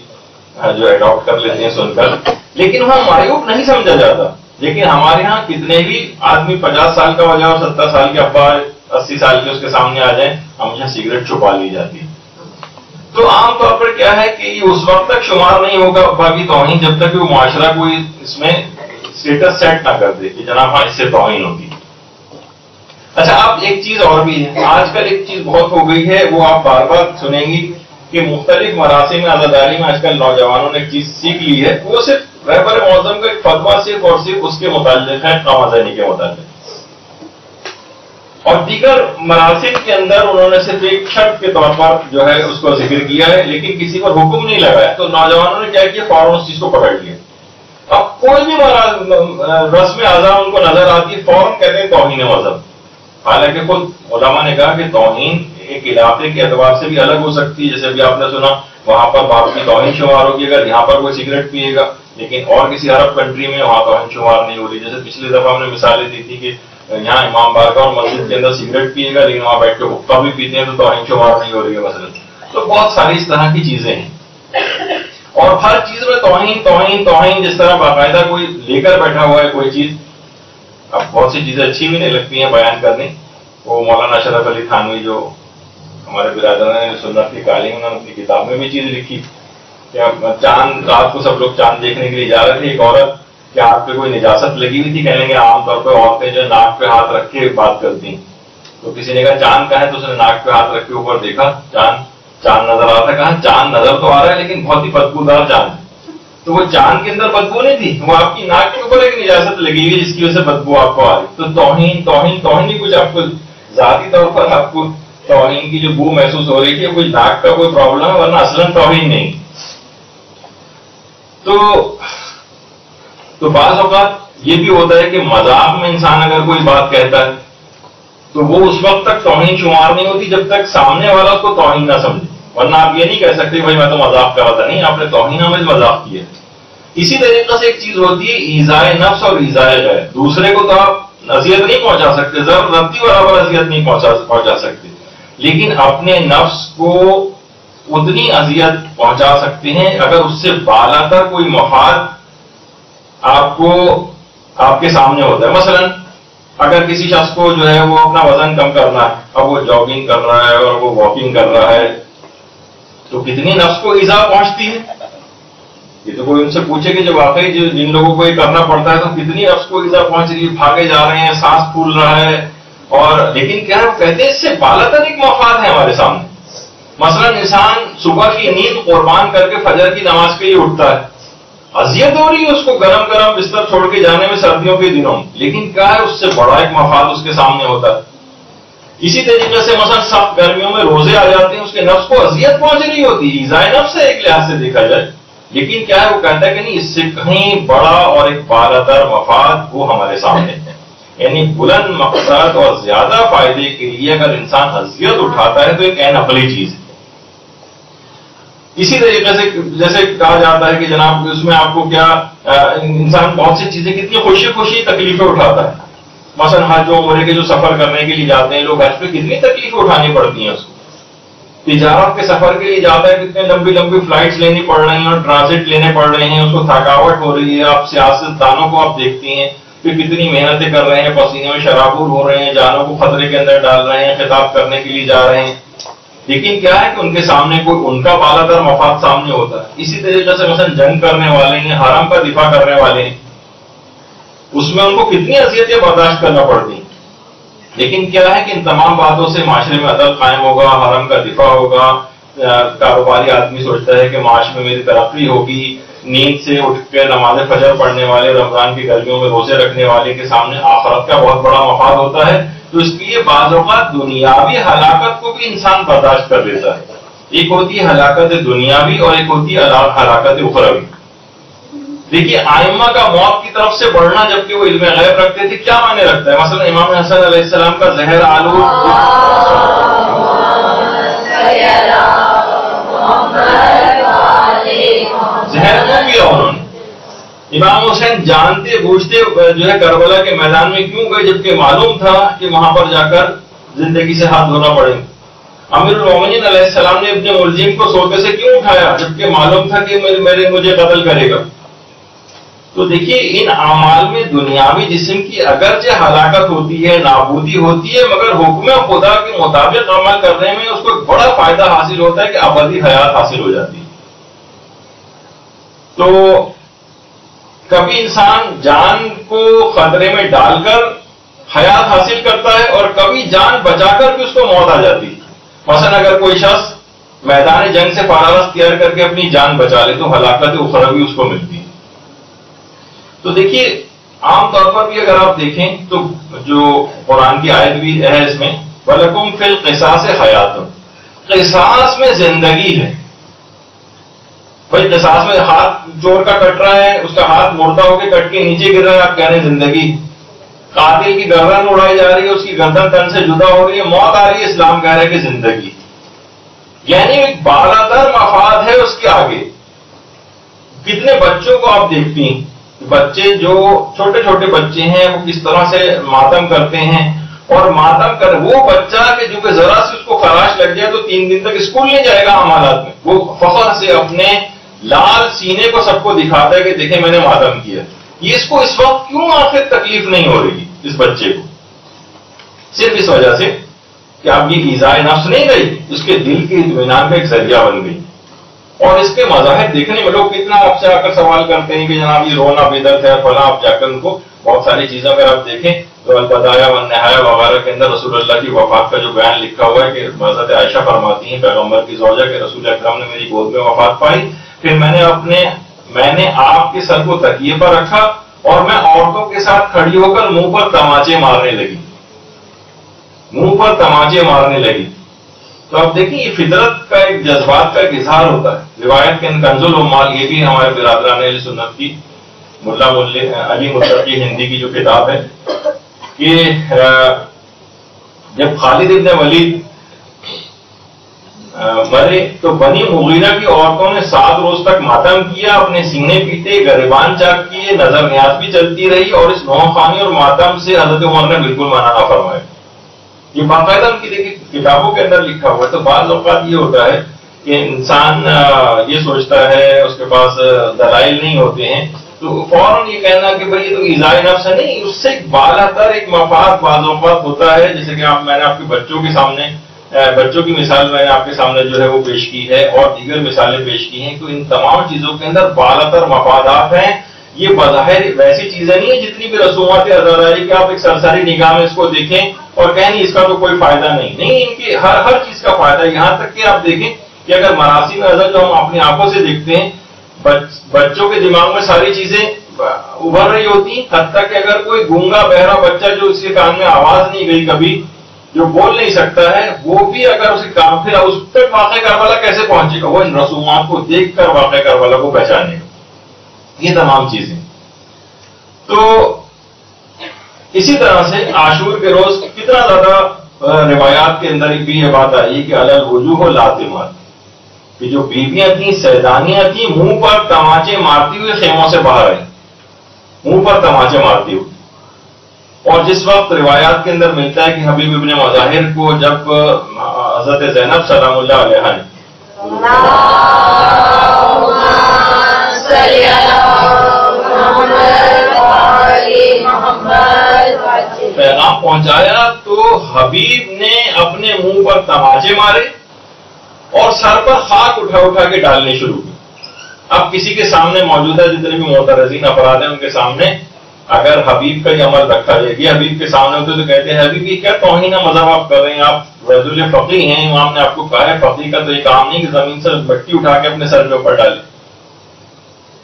Speaker 3: جو اڈاپٹ کر لیتے ہیں سن کر، لیکن وہاں معیوب نہیں سمجھا جاتا. لیکن ہمارے ہاں کتنے بھی آدمی 50 سال کا ہو جائے اور 70 سال کے ابا 80 سال کے اس کے سامنے آ جائیں، ہمیشہ سگریٹ چھپا لی جاتی ہے. تو عام طور پر کیا ہے کہ یہ اس وقت تک شمار نہیں ہوگا ابا کی توہین جب تک کہ وہ معاشرہ کوئی اس میں اسٹیٹس سیٹ نہ کر دے کہ جناب ہاں اس سے توہین ہوگی. اچھا، اب ایک چیز اور بھی ہے، آج کل ایک چیز بہت ہو گئی ہے، وہ آپ بار بار سنیں گی کہ مختلف مراسم عزاداری میں آج کل نوجوانوں نے ایک چیز سیکھ لی ہے، وہ صرف رہبر معظم کا ایک فتویٰ صرف اور صرف اس کے متعلق ہے، قمازنی کے متعلق، اور دیگر مراسم کے اندر انہوں نے صرف ایک شرط کے طور پر جو ہے اس کو ذکر کیا ہے، لیکن کسی پر حکم نہیں لگایا. تو نوجوانوں نے کیا کیا، فوراً اس چیز کو پکڑ لیا. اب کوئی بھی رسم اعضاء ان کو نظر آتی ہے، فوراً کہتے ہیں توہین مذہب. حالانکہ خود علماء نے کہا کہ توہین ایک علاقے کے اعتبار سے بھی الگ ہو سکتی ہے. جیسے ابھی آپ نے سنا وہاں پر باپ کی توہین شمار ہوگی اگر یہاں پر کوئی سگریٹ پیے گا، لیکن اور کسی عرب کنٹری میں وہاں توہین شمار نہیں ہو رہی. جیسے پچھلی دفعہ ہم نے مثالیں دی تھی کہ یہاں امام بارگاہ اور مسجد کے اندر سگریٹ پیے گا لیکن وہاں بیٹھ کے حقہ بھی پیتے ہیں تو توہین شمار نہیں ہو رہی ہے مثلا. تو بہت ساری اس طرح کی چیزیں ہیں، اور ہر چیز میں توہین توہین توہین، جس طرح باقاعدہ کوئی لے کر بیٹھا ہوا ہے کوئی چیز. اب بہت سی چیزیں اچھی بھی نہیں لگتی ہیں بیان کرنی. وہ مولانا اشرف علی تھانوی جو ہمارے برادران سنت کی قائل ہیں، انہوں نے اپنی کتاب میں بھی چیز لکھی کہ چاند رات کو سب لوگ چاند دیکھنے کے لیے جا رہے تھے. ایک عورت کہ ہاتھ پہ کوئی نجاست لگی ہوئی تھی، کہنے لگے عام طور پہ عورتیں جو ناک پہ ہاتھ رکھ کے بات کرتی ہیں. تو کسی نے کہا چاند کا ہے، تو اس نے ناک پہ ہاتھ رکھ کے اوپر دیکھا، چاند نظر آتا. کہا چاند نظر تو آ رہا ہے لیکن بہت ہی بدبودار چاند. تو وہ چاند کے اندر بدبو نہیں تھی، وہ آپ کی ناک کے اوپر ایک نجاست لگی ہوئی جس کی وجہ سے بدبو آپ کو آ رہی. تو توہین توہین توہین ہی کچھ آپ کو ذاتی طور پر آپ کو توہین کی جو بو محسوس ہو رہی تھی، کوئی ناک کا کوئی پرابلم ہے، ورنہ اصلاً توہین نہیں. تو بعض اوقات یہ بھی ہوتا ہے کہ مذاق میں انسان اگر کوئی بات کہتا ہے تو وہ اس وقت تک توہین شمار نہیں ہوتی جب تک سامنے والا اس کو توہین نہ سمجھے. ورنہ آپ یہ نہیں کہہ سکتے بھائی میں تو مذاق کر رہا تھا. نہیں، آپ نے توہین میں مذاق کیا. اسی طریقے سے ایک چیز ہوتی ہے ایذائے نفس اور ایذائے غیر. دوسرے کو تو آپ اذیت نہیں پہنچا سکتے، ضرورتی برابر اذیت نہیں پہنچا سکتے، لیکن اپنے نفس کو اتنی اذیت پہنچا سکتے ہیں اگر اس سے بالاتر کوئی مفاد آپ کے سامنے ہوتا ہے. مثلا اگر کسی شخص کو جو ہے وہ اپنا وزن کم کرنا ہے، اب وہ جاگنگ کر رہا ہے اور وہ واکنگ کر رہا ہے، تو کتنی نفس کو ایذا پہنچتی ہے. یہ تو کوئی ان سے پوچھے کہ جب واقعی جن لوگوں کو یہ کرنا پڑتا ہے تو کتنی نفس کو ایذا پہنچ رہی ہے، بھاگے جا رہے ہیں، سانس پھول رہا ہے. اور لیکن کیا ہے، وہ کہتے ہیں اس سے بالاتر ایک مفاد ہے ہمارے سامنے. مثلا انسان صبح کی نیند قربان کر کے فجر کی نماز کے لیے اٹھتا ہے، اذیت ہو رہی ہے اس کو گرم گرم بستر چھوڑ کے جانے میں سردیوں کے دنوں میں، لیکن کیا ہے اس سے بڑا ایک مفاد اس کے سامنے ہوتا ہے. اسی طریقے سے مثلا سخت گرمیوں میں روزے آ جاتے ہیں، اس کے نفس کو اذیت پہنچ رہی ہوتی ہے، ایذائے نفس ہے ایک لحاظ سے دیکھا جائے، لیکن کیا ہے وہ کہتا ہے کہ نہیں، اس سے کہیں بڑا اور ایک بالاتر مفاد وہ ہمارے سامنے ہے. یعنی بلند مقصد اور زیادہ فائدے کے لیے اگر انسان اذیت اٹھاتا ہے تو ایک عین عقلی چیز ہے. اسی طریقے سے جیسے کہا جاتا ہے کہ جناب اس میں آپ کو کیا، انسان بہت سی چیزیں کتنی خوشی خوشی تکلیفیں اٹھاتا ہے، مثلا حج و عمرے کے جو سفر کرنے کے لیے جاتے ہیں لوگ، حج پہ کتنی تکلیفیں اٹھانی پڑتی ہیں اس کو. تجارت کے سفر کے لیے جاتا ہے، کتنے لمبی لمبی فلائٹس لینی پڑ رہی ہیں اور ٹرانزٹ لینے پڑ رہے ہیں، اس کو تھکاوٹ ہو رہی ہے. آپ سیاستدانوں کو آپ دیکھتی ہیں کہ کتنی محنتیں کر رہے ہیں، پسینے میں شرابور ہو رہے ہیں، جانوں کو خطرے کے اندر ڈال رہے ہیں، خطاب کرنے کے لیے جا رہے ہیں. لیکن کیا ہے کہ ان کے سامنے کوئی ان کا بالا تر مفاد سامنے ہوتا ہے. اسی طریقے سے مثلا جنگ کرنے والے ہیں، حرم کا دفاع کرنے والے ہیں، اس میں ان کو کتنی اذیتیں برداشت کرنا پڑتی ہیں. لیکن کیا ہے کہ ان تمام باتوں سے معاشرے میں عدل قائم ہوگا، حرم کا دفاع ہوگا. کاروباری آدمی سوچتا ہے کہ معاش میں میری ترقی ہوگی. نیند سے اٹھ کے نماز فجر پڑھنے والے، رمضان کی گرمیوں میں روزے رکھنے والے کے سامنے آخرت کا بہت بڑا مفاد ہوتا ہے. تو اس لیے بعض اوقات دنیاوی ہلاکت کو بھی انسان برداشت کر لیتا ہے. ایک ہوتی ہے ہلاکت دنیاوی اور ایک ہوتی ہے ہلاکت اخروی. دیکھیے ائمہ کا موت کی طرف سے بڑھنا جبکہ وہ علم غیب رکھتے تھے کیا معنی رکھتا ہے؟ مثلا امام حسن علیہ السلام کا زہر آلود زہر کیوں کیا انہوں نے؟ امام حسین جانتے بوجھتے جو ہے کربلا کے میدان میں کیوں گئے جبکہ معلوم تھا کہ وہاں پر جا کر زندگی سے ہاتھ دھونا پڑے گا؟ امیر المومنین علیہ السلام نے اپنے ملزم کو سوتے سے کیوں اٹھایا جبکہ معلوم تھا کہ مجھے قتل کرے گا؟ تو دیکھیے ان اعمال میں دنیاوی جسم کی اگرچہ ہلاکت ہوتی ہے، نابودی ہوتی ہے، مگر حکم خدا کے مطابق عمل کرنے میں اس کو ایک بڑا فائدہ حاصل ہوتا ہے کہ ابدی حیات حاصل ہو جاتی ہے. تو کبھی انسان جان کو خطرے میں ڈال کر حیات حاصل کرتا ہے اور کبھی جان بچا کر بھی اس کو موت آ جاتی ہے. مثلا اگر کوئی شخص میدان جنگ سے فارغ اختیار کر کے اپنی جان بچا لے تو ہلاکت اخروی اس کو ملتی ہے. تو دیکھیے عام طور پر بھی اگر آپ دیکھیں تو جو قرآن کی آیت بھی ہے اس میں وَلَكُمْ فِي الْقِصَاصِ حَيَاتٌ، قصاص میں زندگی ہے. بھائی قصاص میں ہاتھ چور کا کٹ رہا ہے، اس کا ہاتھ مردہ ہو کے کٹ کے نیچے گر رہا ہے، آپ کہہ رہے ہیں زندگی. قاتل کی گردن اڑائی جا رہی ہے، اس کی گردن تن سے جدا ہو رہی ہے، موت آ رہی ہے، اسلام کہہ رہا ہے کہ زندگی. یعنی ایک بالاتر مفاد ہے اس کے آگے. کتنے بچوں کو آپ دیکھتی ہیں، بچے جو چھوٹے چھوٹے بچے ہیں وہ کس طرح سے ماتم کرتے ہیں، اور ماتم کر وہ بچہ کہ جو کہ ذرا سے اس کو خراش لگ جائے تو 3 دن تک اسکول نہیں جائے گا. عام حالات میں وہ فخر سے اپنے لال سینے کو سب کو دکھاتا ہے کہ دیکھیں میں نے ماتم کیا. یہ اس کو اس وقت کیوں آخر تکلیف نہیں ہو رہی اس بچے کو؟ صرف اس وجہ سے کہ اب یہ ایذائے نفس نہیں رہی، اس کے دل کے اطمینان کا ایک ذریعہ بن گئی. اور اس کے مظاہر دیکھنے میں لوگ کتنا آپ سے آ کر سوال کرتے ہیں کہ جناب یہ رونا بدعت ہے فلاں. آپ جا کر ان کو بہت ساری چیزیں اگر آپ دیکھیں تو البدایہ والنہایہ وغیرہ کے اندر رسول اللہ کی وفات کا جو بیان لکھا ہوا ہے کہ حضرت عائشہ فرماتی ہیں پیغمبر کی زوجہ کہ رسول اکرم نے میری گود میں وفات پائی، پھر میں نے آپ کے سر کو تکیے پر رکھا اور میں عورتوں کے ساتھ کھڑی ہو کر منہ پر تماچے مارنے لگی. تو آپ دیکھیں یہ فطرت کا ایک جذبات کا ایک اظہار ہوتا ہے. روایت کے کنز العمال یہ بھی ہمارے برادران اہل سنت کی ملا علی متقی ہندی کی جو کتاب ہے کہ جب خالد ابن ولید مرے تو بنی مغیرہ کی عورتوں نے 7 روز تک ماتم کیا، اپنے سینے پیٹے، گریبان چاک کیے، نظر نیاز بھی چلتی رہی، اور اس نوح خوانی اور ماتم سے حضرت عمر نے بالکل منع نہ فرمایا. یہ باقاعدہ ان کی دیکھیے کتابوں کے اندر لکھا ہوا ہے. تو بعض اوقات یہ ہوتا ہے کہ انسان یہ سوچتا ہے، اس کے پاس دلائل نہیں ہوتے ہیں تو فوراً یہ کہنا کہ بھائی یہ تو ایذائے نفس ہے. نہیں، اس سے بالا تر ایک مفاد بعض اوقات ہوتا ہے. جیسے کہ میں نے آپ کے بچوں کی مثال میں نے آپ کے سامنے جو ہے وہ پیش کی ہے اور دیگر مثالیں پیش کی ہیں. تو ان تمام چیزوں کے اندر بالا تر مفادات ہیں. یہ بظاہر ویسی چیزیں نہیں ہیں جتنی بھی رسومات ازاداری کہ آپ ایک سرسری نگاہ میں اس کو دیکھیں اور کہیں نہیں اس کا تو کوئی فائدہ نہیں. ان کی ہر چیز کا فائدہ ہے. یہاں تک کہ آپ دیکھیں کہ اگر مراسم اعضا جو ہم اپنی آنکھوں سے دیکھتے ہیں بچوں کے دماغ میں ساری چیزیں ابھر رہی ہوتی ہیں. حتیٰ کہ اگر کوئی گونگا بہرا بچہ جو اس کے کان میں آواز نہیں گئی کبھی، جو بول نہیں سکتا ہے، وہ بھی اگر اسے کام پھر اس تک واقع کربلا کیسے پہنچے گا؟ وہ ان رسومات کو دیکھ کر واقع کربلا کو پہچانے گا. یہ تمام چیزیں. تو اسی طرح سے عاشور کے روز کتنا زیادہ روایات کے اندر بھی یہ بات آئی کہ علی الوجوہ لاتمات، کہ جو بیویاں تھیں سیدانیاں تھیں منہ پر تماچے مارتی ہوئی خیموں سے باہر آئی، منہ پر تماچے مارتی ہوئی. اور جس وقت روایات کے اندر ملتا ہے کہ حبیب ابن مظاہر کو جب حضرت زینب سلام اللہ علیہا نے پیغام پہنچایا تو حبیب نے اپنے منہ پر تماچے مارے اور سر پر خاک اٹھا اٹھا کے ڈالنے شروع کی. اب کسی کے سامنے موجودہ جتنے بھی معترضین افراد ہیں ان کے سامنے اگر حبیب کا یہ عمل رکھا جائے گی, حبیب کے سامنے ہوتے تو کہتے ہیں حبیب یہ کیا توہین مذہب آپ کر رہے ہیں, آپ رجل فقیہ ہیں, امام نے آپ کو کہا ہے فقیہ کا تو یہ کام نہیں کہ زمین سے مٹی اٹھا کے اپنے سر کے اوپر ڈالے.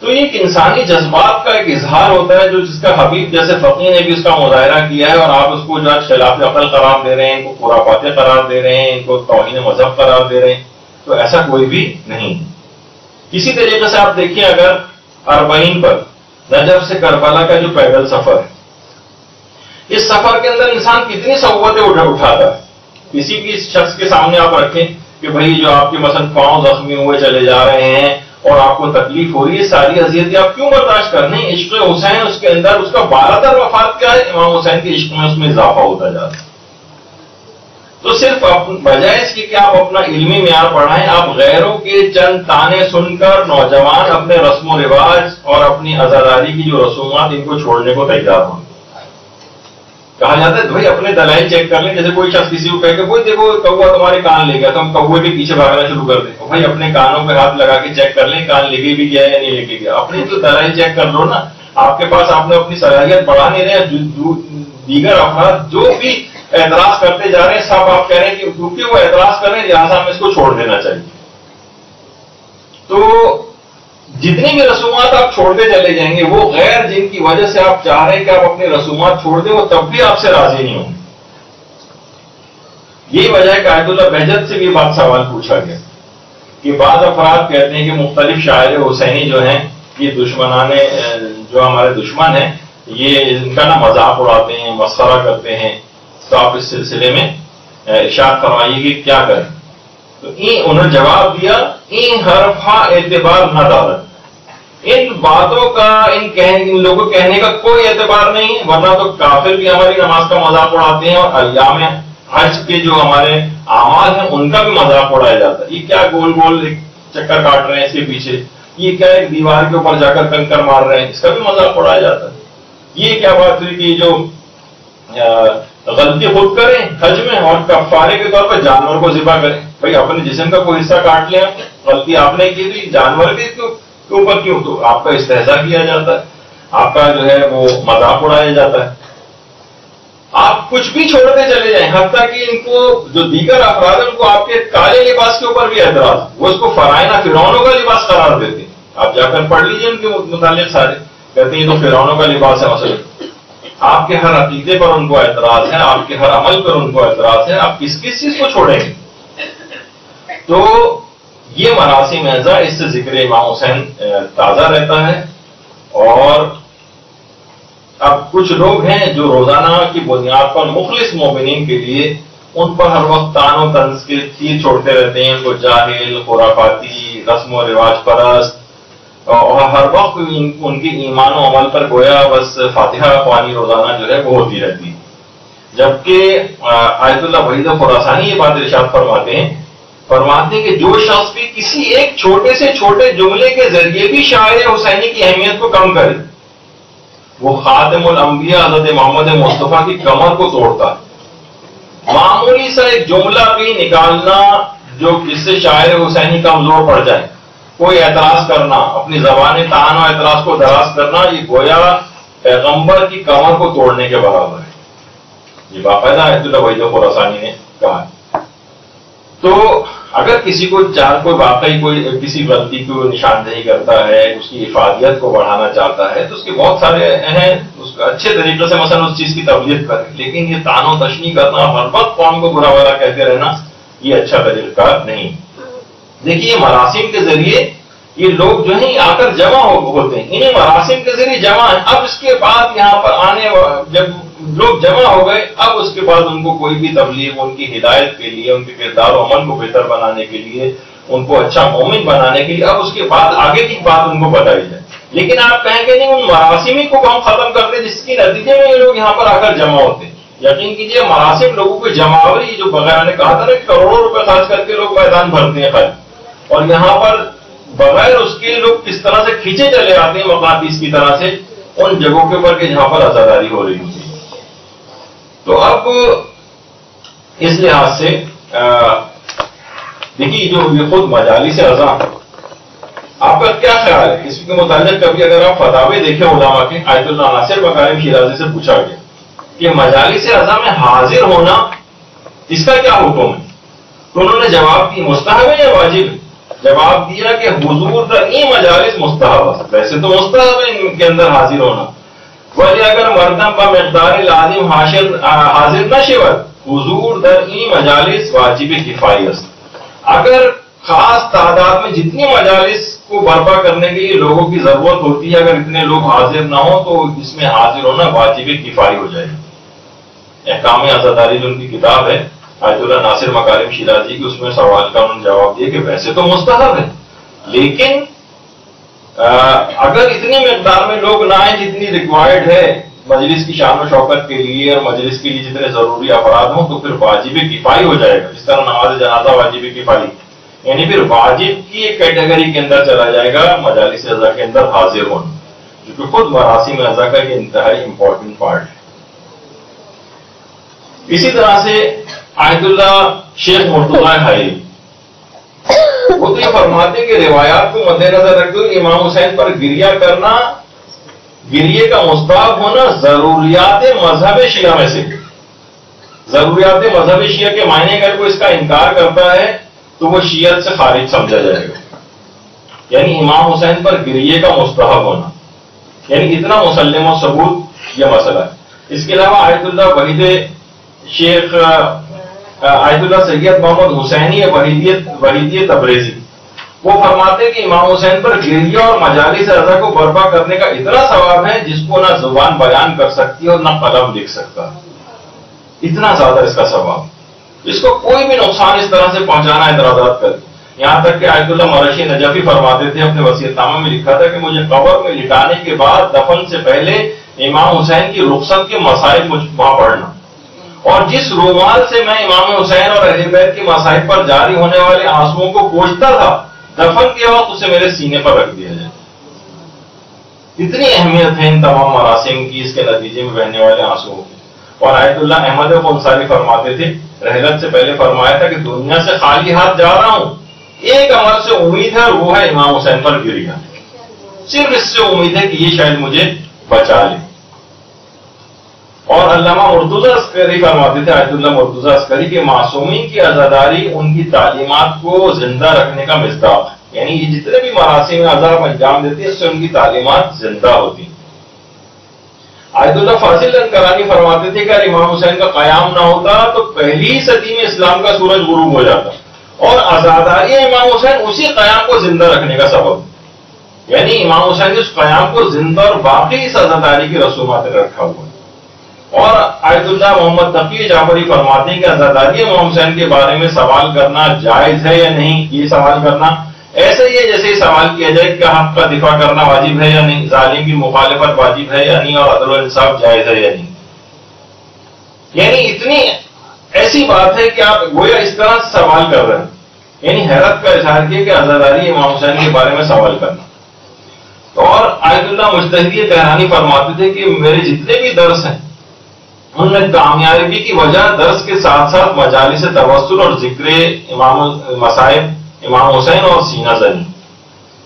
Speaker 3: تو یہ ایک انسانی جذبات کا ایک اظہار ہوتا ہے جو جس کا حبیب جیسے فقیہ نے بھی اس کا مظاہرہ کیا ہے, اور آپ اس کو جو ہے خلاف عقل قرار دے رہے ہیں, ان کو خرافات قرار دے رہے ہیں, ان کو توہین مذہب قرار دے رہے ہیں. تو ایسا کوئی بھی نہیں. اسی طریقے سے آپ دیکھیے اگر اربعین پر نجف سے کربلا کا جو پیدل سفر ہے, اس سفر کے اندر انسان کتنی صعوبتیں اٹھاتا ہے. کسی بھی شخص کے سامنے آپ رکھیں کہ بھائی جو آپ کے مثلا پاؤں زخمی ہوئے چلے جا رہے ہیں اور آپ کو تکلیف ہو رہی ہے, ساری اذیتیں آپ کیوں برداشت کرنے. عشق حسین اس کے اندر اس کا بالاتر وفات کیا ہے, امام حسین کے عشق میں اس میں اضافہ ہوتا جاتا ہے. تو صرف بجائے اس کی کہ آپ اپنا علمی معیار بڑھائیں, آپ غیروں کے چند تانے سن کر نوجوان اپنے رسم و رواج اور اپنی عزاداری کی جو رسومات ان کو چھوڑنے کو تیار ہوں. کہا جاتا ہے بھائی اپنے دلائل چیک کر لیں. جیسے کوئی شخص کسی کو کہے کہ بھائی دیکھو کوا تمہارے کان لے گیا, تو ہم کوے کے پیچھے بھاگنا شروع کر دیں. بھائی اپنے کانوں پہ ہاتھ لگا کے چیک کر لیں کان لے کے بھی گیا یا نہیں لے کے گیا. اپنی تو دلائل چیک کر لو نا. آپ کے پاس آپ نے اپنی صلاحیت بڑھا نہیں رہے. دیگر افراد جو بھی اعتراض کرتے جا رہے ہیں سب آپ کہہ رہے ہیں کہ کیونکہ وہ اعتراض کر رہے ہیں لہٰذا ہمیں اس کو چھوڑ دینا چاہیے. تو جتنی بھی رسومات آپ چھوڑتے چلے جائیں گے وہ غیر جن کی وجہ سے آپ چاہ رہے ہیں کہ آپ اپنی رسومات چھوڑ دیں وہ تب بھی آپ سے راضی نہیں ہوں گے. یہی وجہ ہے کہ آیت اللہ بہجت سے بھی بات سوال پوچھا گیا کہ بعض افراد کہتے ہیں کہ مختلف شاعر حسینی جو ہیں یہ دشمنانے جو ہمارے دشمن ہیں یہ ان کا نا مذاق اڑاتے ہیں, مسخرہ کرتے ہیں. تو آپ اس سلسلے میں ارشاد فرمائیے کہ کیا کریں. تو انہوں نے جواب دیا ان حرفا اعتبار نہ دارت, ان باتوں کا ان لوگوں کہنے کا کوئی اعتبار نہیں ہے, ورنہ تو کافر بھی ہماری نماز کا مذاق اڑاتے ہیں اور ایام حج کے جو ہمارے اعمال ہیں ان کا بھی مذاق اڑایا جاتا ہے. یہ کیا گول گول چکر کاٹ رہے ہیں اس کے پیچھے, یہ کیا ایک دیوار کے اوپر جا کر کنکر مار رہے ہیں, اس کا بھی مذاق اڑایا جاتا ہے. یہ کیا بات ہوئی کہ جو غلطی خود کریں حج میں اور کفارے کے طور پر جانور کو ذبح کریں. بھائی اپنے جسم کا کوئی حصہ کاٹ لیں, غلطی آپ نے کی تو جانور کے اوپر کیوں, تو آپ کا استہزاء کیا جاتا ہے, آپ کا جو ہے وہ مذاق اڑایا جاتا ہے. آپ کچھ بھی چھوڑتے چلے جائیں, حتیٰ کہ ان کو جو دیگر افراد ہیں ان کو آپ کے کالے لباس کے اوپر بھی اعتراض, وہ اس کو فرعونوں فرعونوں کا لباس قرار دیتے ہیں. آپ جا کر پڑھ لیجیے ان کے متعلق سارے, کہتے ہیں یہ تو فرعونوں کا لباس ہے. مثلا آپ کے ہر عقیدے پر ان کو اعتراض ہے, آپ کے ہر عمل پر ان کو اعتراض ہے, آپ کس کس چیز کو چھوڑیں گے. تو یہ مراسم اعزا, اس سے ذکر امام حسین تازہ رہتا ہے. اور اب کچھ لوگ ہیں جو روزانہ کی بنیاد پر مخلص مومنین کے لیے ان پر ہر وقت تان و طنز کے تیر چھوڑتے رہتے ہیں, ان کو جاہل, خرافاتی, رسم و رواج پرست, اور ہر وقت ان کی ایمان و عمل پر گویا بس فاتحہ خوانی روزانہ جو ہے وہ ہوتی رہتی ہے. جبکہ آیت اللہ وحید خراسانی یہ بات ارشاد فرماتے ہیں کہ جو شخص بھی کسی ایک چھوٹے سے چھوٹے جملے کے ذریعے بھی شاعر حسینی کی اہمیت کو کم کرے وہ خاتم الانبیاء حضرت محمد مصطفیٰ کی کمر کو توڑتا ہے. معمولی سا ایک جملہ بھی نکالنا جو جس سے شاعر حسینی کمزور پڑ جائے, کوئی اعتراض کرنا, اپنی زبان طعن و اعتراض کو دراز کرنا, یہ گویا پیغمبر کی کمر کو توڑنے کے برابر ہے. یہ باقاعدہ آیت اللہ وحید خراسانی نے کہا ہے. تو اگر کسی کو کوئی واقعی کوئی کسی غلطی کو نشاندہی کرتا ہے, اس کی افادیت کو بڑھانا چاہتا ہے, تو اس کے بہت سارے ہیں, اس کو اچھے طریقے سے مثلا اس چیز کی تبلیغ کرے. لیکن یہ تان و تشنیع کرنا, ہر وقت قوم کو برا بھلا کہتے رہنا, یہ اچھا طریقہ نہیں. دیکھیے مراسم کے ذریعے یہ لوگ جو ہیں آ کر جمع ہوتے ہیں, انہیں مراسم کے ذریعے جمع ہیں. اب اس کے بعد یہاں پر آنے جب لوگ جمع ہو گئے, اب اس کے بعد ان کو کوئی بھی تبلیغ ان کی ہدایت کے لیے, ان کے کردار و عمل کو بہتر بنانے کے لیے, ان کو اچھا مومن بنانے کے لیے, اب اس کے بعد آگے کی بات ان کو بتائی جائے. لیکن آپ کہیں گے نہیں ان مراسمی کو ہم ختم کر دیں جس کے نتیجے میں یہ لوگ یہاں پر آ کر جمع ہوتے ہیں. یقین کیجیے مراسم لوگوں کی جماوری جو بغیر نے کہا تھا نا کروڑوں روپے خرچ کر کے لوگ میدان بھرتے ہیں خالی, اور یہاں پر بغیر اس کے لوگ کس طرح سے کھینچے چلے آتے ہیں مقاصد کی طرح سے ان جگہوں کے اوپر کہ جہاں پر عزاداری ہو رہی ہوتی ہے. تو اب اس لحاظ سے دیکھیے جو یہ خود مجالس عزا, آپ کا کیا خیال ہے اس کے متعلق؟ کبھی اگر آپ فتاوی دیکھیں علماء کے, آیت اللہ ناصر مکارم شیرازی سے پوچھا گیا کہ مجالس عزا میں حاضر ہونا اس کا کیا حکم ہے, تو انہوں نے جواب دیا مستحب ہے یا واجب ہے؟ جواب دیا کہ حضور ترین مجالس مستحب ہے. ویسے تو مستحب ہے ان کے اندر حاضر ہونا, ولی اگر مردم با مقدار لازم حاضر نہ شود حضور در این مجالس واجب کفایی است. اگر خاص تعداد میں جتنی مجالس کو برپا کرنے کے لیے لوگوں کی ضرورت ہوتی ہے, اگر اتنے لوگ حاضر نہ ہوں تو اس میں حاضر ہونا واجب کفایی ہو جائے گا. احکام عزاداری جو ان کی کتاب ہے آیت اللہ ناصر مکارم شیرازی کی, اس میں سوال کا انہوں نے جواب دیا کہ ویسے تو مستحب ہے لیکن اگر اتنی مقدار میں لوگ نہ آئیں جتنی ریکوائرڈ ہے مجلس کی شان و شوکت کے لیے اور مجلس کے لیے جتنے ضروری افراد ہوں تو پھر واجب کفایی ہو جائے گا. اس طرح نماز جنازہ واجب کفایی, یعنی پھر واجب کی ایک کیٹیگری کے اندر چلا جائے گا مجالس عزا کے اندر حاضر ہونا, جو کہ خود مراسم عزا کا یہ انتہائی امپورٹنٹ پارٹ ہے. اسی طرح سے آیت اللہ شیخ مرتضی حائری وہ تو یہ فرماتے کہ روایات کو مد نظر رکھتے ہوئے امام حسین پر گریہ کرنا, گریے کا مستحب ہونا ضروریات مذہب شیعہ میں سے, ضروریات مذہب شیعہ کے معنی اگر کوئی اس کا انکار کرتا ہے تو وہ شیعت سے خارج سمجھا جائے گا. یعنی امام حسین پر گریے کا مستحب ہونا, یعنی اتنا مسلم و ثبوت یہ مسئلہ ہے. اس کے علاوہ آیت اللہ وحید شیخ آیت اللہ سید محمد حسینی وحیدی تبریزی وہ فرماتے کہ امام حسین پر گریہ اور مجالس عزا کو برپا کرنے کا اتنا ثواب ہے جس کو نہ زبان بیان کر سکتی اور نہ قلم لکھ سکتا, اتنا زیادہ اس کا ثواب. اس کو کوئی بھی نقصان اس طرح سے پہنچانا اعتراضات کر, یہاں تک کہ آیت اللہ مرشی نجفی فرماتے تھے اپنے وصیت نامہ میں لکھا تھا کہ مجھے قبر میں لٹانے کے بعد دفن سے پہلے امام حسین کی رخصت کے مسائل مجھ وہاں پڑھنا, اور جس رومال سے میں امام حسین اور اہل بیت کے مصائب پر جاری ہونے والے آنسوؤں کو پوچھتا تھا دفن کے وقت اسے میرے سینے پر رکھ دیا جائے. اتنی اہمیت ہے ان تمام مراسم کی, اس کے نتیجے میں بہنے والے آنسوؤں کی. اور آیت اللہ احمد انصاری فرماتے تھے رحلت سے پہلے فرمایا تھا کہ دنیا سے خالی ہاتھ جا رہا ہوں, ایک عمل سے امید ہے وہ ہے امام حسین پر گریہ, صرف اس سے امید ہے کہ یہ شاید مجھے بچا لے. اور علامہ مرتضی عسکری فرماتے تھے آیت اللہ مرتضی عسکری کہ معصومین کی عزاداری ان کی تعلیمات کو زندہ رکھنے کا مصداق ہے, یعنی یہ جتنے بھی مراسم عزا انجام دیتے ہیں اس سے ان کی تعلیمات زندہ ہوتی ہیں. آیت اللہ فاضل انکرانی فرماتے تھے کہ اگر امام حسین کا قیام نہ ہوتا تو پہلی صدی میں اسلام کا سورج غروب ہو جاتا, اور عزاداری امام حسین اسی قیام کو زندہ رکھنے کا سبب, یعنی امام حسین نے اس قیام کو زندہ اور باقی اس عزاداری کی رسومات میں رکھا ہوا. اور آیت اللہ محمد تقی جعفری فرماتے ہیں کہ عزاداری امام حسین کے بارے میں سوال کرنا جائز ہے یا نہیں. یہ سوال کرنا ایسا ہی ہے جیسے ہی سوال کیا جائے کہ حق کا دفاع کرنا واجب ہے یا نہیں, ظالم کی مخالفت واجب ہے یا نہیں, اور عدل و انصاف جائز ہے یا نہیں. یعنی اتنی ایسی بات ہے کہ آپ گویا اس طرح سوال کر رہے ہیں, یعنی حیرت کا اظہار کیا کہ عزاداری امام حسین کے بارے میں سوال کرنا. اور آیت اللہ مجتہدی تہرانی فرماتے تھے کہ میرے جتنے بھی درس ہیں ان میں کامیابی کی وجہ درس کے ساتھ ساتھ مجالس توسل اور ذکر امام مصائب امام حسین اور سینہ زنی,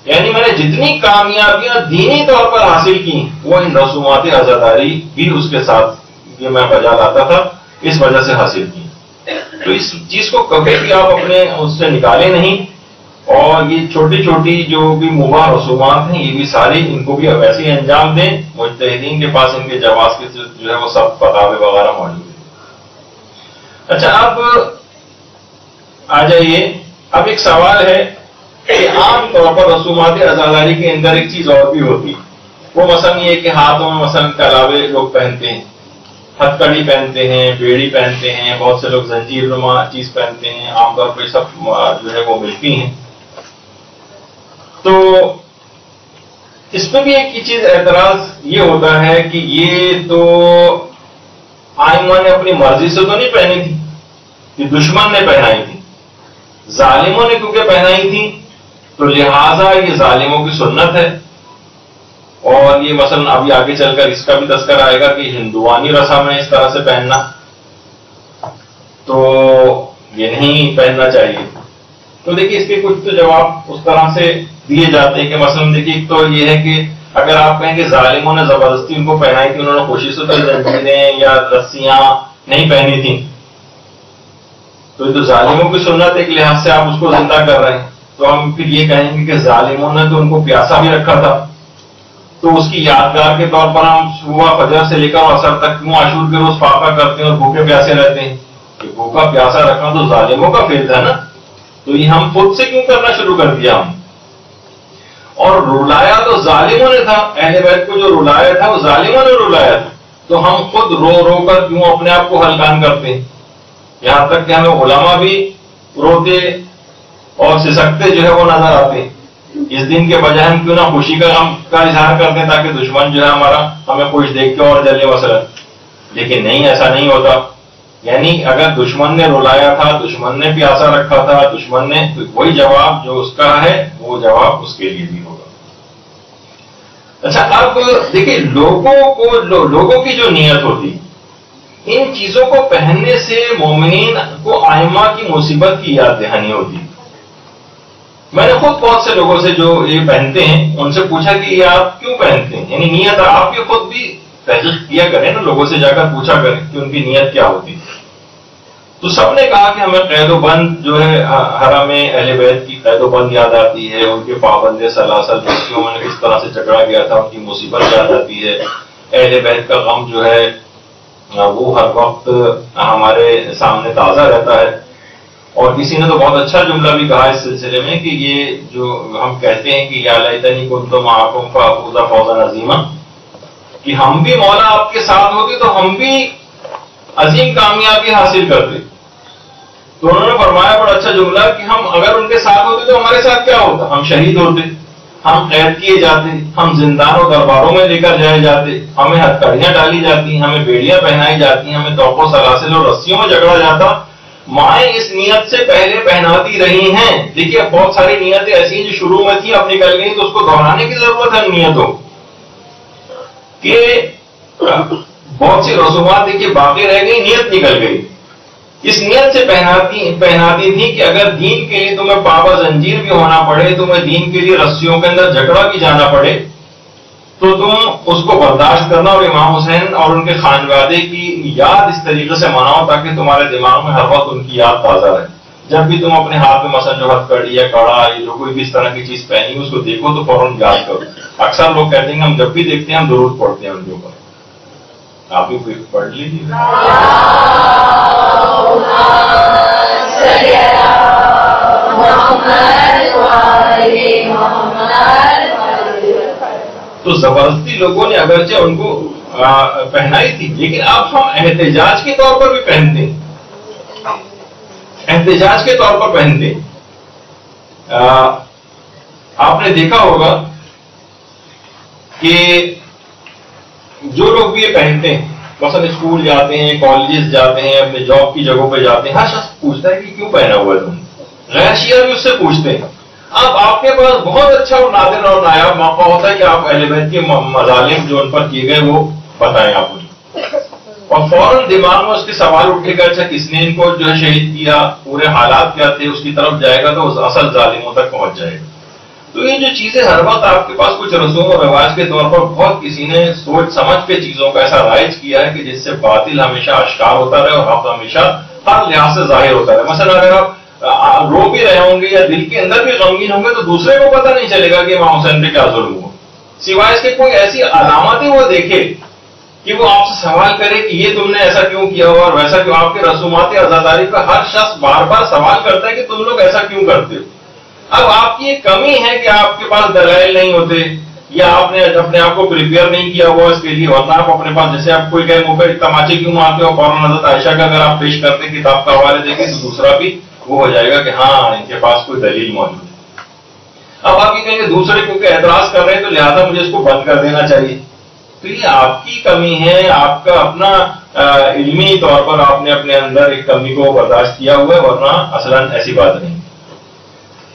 Speaker 3: یعنی میں نے جتنی کامیابیاں دینی طور پر حاصل کی وہ ان رسومات عزاداری بھی اس کے ساتھ یہ میں بجا لاتا تھا, اس وجہ سے حاصل کی. تو اس چیز کو کبھی بھی آپ اپنے اس سے نکالے نہیں, اور یہ چھوٹی چھوٹی جو بھی مباح رسومات ہیں یہ بھی ساری ان کو بھی ویسے ہی انجام دیں. مجتہدین کے پاس ان کے جواز کے جو ہے وہ سب فتاوے وغیرہ موجود ہیں. اچھا اب آ جائیے, اب ایک سوال ہے کہ عام طور پر رسومات عزاداری کے اندر ایک چیز اور بھی ہوتی ہے, وہ مثلا یہ کہ ہاتھوں میں مثلا کلاوے لوگ پہنتے ہیں, ہتھ کڑی پہنتے ہیں, بیڑی پہنتے ہیں, بہت سے لوگ زنجیر نما چیز پہنتے ہیں, عام طور پر سب جو ہے وہ ملتی ہیں. تو اس پہ بھی ایک چیز اعتراض یہ ہوتا ہے کہ یہ تو آئمہ نے اپنی مرضی سے تو نہیں پہنی تھی، یہ دشمن نے پہنائی تھی، ظالموں نے کیونکہ پہنائی تھی تو لہذا یہ ظالموں کی سنت ہے. اور یہ مثلا ابھی آگے چل کر اس کا بھی تذکر آئے گا کہ ہندوانی رسم ہے اس طرح سے پہننا، تو یہ نہیں پہننا چاہیے. تو دیکھیے اس کے کچھ تو جواب اس طرح سے دیے جاتے ہیں کہ مثلا دیکھیے ایک تو یہ ہے کہ اگر آپ کہیں کہ ظالموں نے زبردستی ان کو پہنائی تھی، انہوں نے کوشش سے تو زنجیریں یا رسیاں نہیں پہنی تھیں، تو یہ تو ظالموں کی سنت ایک لحاظ سے آپ اس کو زندہ کر رہے ہیں. تو ہم پھر یہ کہیں گے کہ ظالموں نے تو ان کو پیاسا بھی رکھا تھا، تو اس کی یادگار کے طور پر ہم صبح فجر سے لے کر عصر تک کیوں عاشور کے روز فاقہ کرتے ہیں اور بھوکے پیاسے رہتے ہیں؟ کہ بھوکا پیاسا رکھنا تو ظالموں کا فیل ہے نا، تو یہ ہم خود سے کیوں کرنا شروع کر دیا ہم؟ اور رلایا تو ظالموں نے تھا، اہل بیت کو جو رلایا تھا وہ ظالموں نے رلایا تھا، تو ہم خود رو رو کر کیوں اپنے آپ کو ہلکان کرتے ہیں؟ یہاں تک کہ ہمیں علماء بھی روتے اور سسکتے جو ہے وہ نظر آتے ہیں. اس دن کے بجائے ہم کیوں نہ خوشی کا غم کا اظہار کرتے ہیں تاکہ دشمن جو ہے ہمارا ہمیں خوش دیکھ کے اور جلے مثلا. لیکن نہیں، ایسا نہیں ہوتا. یعنی اگر دشمن نے رلایا تھا، دشمن نے پیاسا رکھا تھا، دشمن نے، وہی جواب جو اس کا ہے وہ جواب اس کے لیے بھی ہوگا. اچھا اب دیکھیے لوگوں کی جو نیت ہوتی، ان چیزوں کو پہننے سے مومنین کو آئمہ کی مصیبت کی یاد دہانی ہوتی. میں نے خود بہت سے لوگوں سے جو یہ پہنتے ہیں ان سے پوچھا کہ یہ آپ کیوں پہنتے ہیں، یعنی نیت آپ کی خود بھی تحقیق کیا کریں نا، لوگوں سے جا کر پوچھا کریں کہ ان کی نیت کیا ہوتی. تو سب نے کہا کہ ہمیں قید و بند جو ہے حرم اہل بیت کی قید و بند یاد آتی ہے، ان کے پابند سلاسل بستیوں میں کس طرح سے جھگڑا گیا تھا ان کی مصیبت یاد آتی ہے، اہل بیت کا غم جو ہے وہ ہر وقت ہمارے سامنے تازہ رہتا ہے. اور کسی نے تو بہت اچھا جملہ بھی کہا اس سلسلے میں کہ یہ جو ہم کہتے ہیں کہ یا لیتنی کنت معکم فافوز فوزا عظیما، کہ ہم بھی مولا آپ کے ساتھ ہوتے تو ہم بھی عظیم کامیابی حاصل کرتے. تو انہوں نے فرمایا بڑا اچھا جملہ کہ ہم اگر ان کے ساتھ ہوتے تو ہمارے ساتھ کیا ہوتا؟ ہم شہید ہوتے، ہم قید کیے جاتے، ہم زندان و درباروں میں لے کر جائے جاتے، ہمیں ہتھکڑیاں ڈالی جاتی، ہمیں بیڑیاں پہنائی جاتی، ہمیں توپ و سلاسل اور رسیوں میں جھگڑا جاتا. مائیں اس نیت سے پہلے پہناتی رہی ہیں. دیکھیے بہت ساری نیتیں ایسی ہیں جو شروع میں تھی، اب نکل گئی، تو اس کو دہرانے کی ضرورت ہے نیتوں کہ بہت سی رسومات دیکھیے باقی رہ گئی، نیت نکل گئی. اس نیت سے پہناتی تھی کہ اگر دین کے لیے تمہیں پابا زنجیر بھی ہونا پڑے، تمہیں دین کے لیے رسیوں کے اندر جھگڑا بھی جانا پڑے، تو تم اس کو برداشت کرنا اور امام حسین اور ان کے خانوادے کی یاد اس طریقے سے مناؤ تاکہ تمہارے دماغ میں ہر وقت ان کی یاد تازہ رہے. جب بھی تم اپنے ہاتھ میں مثلا جو ہتھکڑی یا کڑا یا جو کوئی بھی اس طرح کی چیز پہنی اس کو دیکھو تو فوراً یاد کرو. اکثر لوگ کہتے ہیں کہ ہم جب بھی دیکھتے ہیں ہم درود پڑھتے ہیں ان کے اوپر. آپ بھی پڑھ لیجیے. تو زبردستی لوگوں نے اگرچہ ان کو پہنائی تھی، لیکن اب ہم احتجاج کے طور پر بھی پہنتے ہیں. احتجاج کے طور پر پہنتے ہیں. آپ نے دیکھا ہوگا کہ جو لوگ بھی یہ پہنتے ہیں، مثلا اسکول جاتے ہیں، کالجز جاتے ہیں، اپنے جاب کی جگہوں پہ جاتے ہیں، ہر شخص پوچھتا ہے کہ کیوں پہنا ہوا ہے تم. غیر شیعہ بھی اس سے پوچھتے ہیں. اب آپ کے پاس بہت اچھا اور نادر اور نایاب موقع ہوتا ہے کہ آپ اہل بیت کے مظالم جو ان پر کیے گئے وہ بتائیں آپ مجھے، اور فوراً دماغ میں اس کے سوال اٹھے گا اچھا کس نے ان کو جو ہے شہید کیا، پورے حالات کیا تھے، اس کی طرف جائے گا تو اصل ظالموں تک پہنچ جائے گا. تو یہ جو چیزیں ہر وقت آپ کے پاس کچھ رسوم و رواج کے طور پر بہت کسی نے سوچ سمجھ کے چیزوں کا ایسا رائج کیا ہے کہ جس سے باطل ہمیشہ اشکار ہوتا رہے اور حق ہمیشہ ہر لحاظ سے ظاہر ہوتا رہے. مثلا اگر آپ رو بھی رہے ہوں گے یا دل کے اندر بھی غمگین ہوں گے تو دوسرے کو پتہ نہیں چلے گا کہ امام حسین پہ کیا ظلم ہوا، سوائے اس کے کوئی ایسی علامتیں وہ دیکھے کہ وہ آپ سے سوال کرے کہ یہ تم نے ایسا کیوں کیا ہوا اور ویسا کیوں. آپ کے رسومات عزاداری پہ ہر شخص بار بار سوال کرتا ہے کہ تم لوگ ایسا کیوں کرتے ہو. اب آپ کی یہ کمی ہے کہ آپ کے پاس دلائل نہیں ہوتے یا آپ نے اپنے آپ کو پریپیئر نہیں کیا ہوا اس کے لیے، ورنہ آپ اپنے پاس جیسے آپ کوئی کہے منہ پہ تماچے کیوں مارتے ہو، فوراً حضرت عائشہ کا اگر آپ پیش کرتے کتاب کا حوالے دیکھیں تو دوسرا بھی وہ ہو جائے گا کہ ہاں ان کے پاس کوئی دلیل موجود ہے. اب آپ یہ کہیں گے دوسرے کیونکہ اعتراض کر رہے ہیں تو لہٰذا مجھے اس کو بند کر دینا چاہیے. تو یہ آپ کی کمی ہے, آپ کا اپنا علمی طور پر آپ نے اپنے اندر ایک کمی کو برداشت کیا ہوا ہے, ورنہ اصلاً ایسی بات نہیں.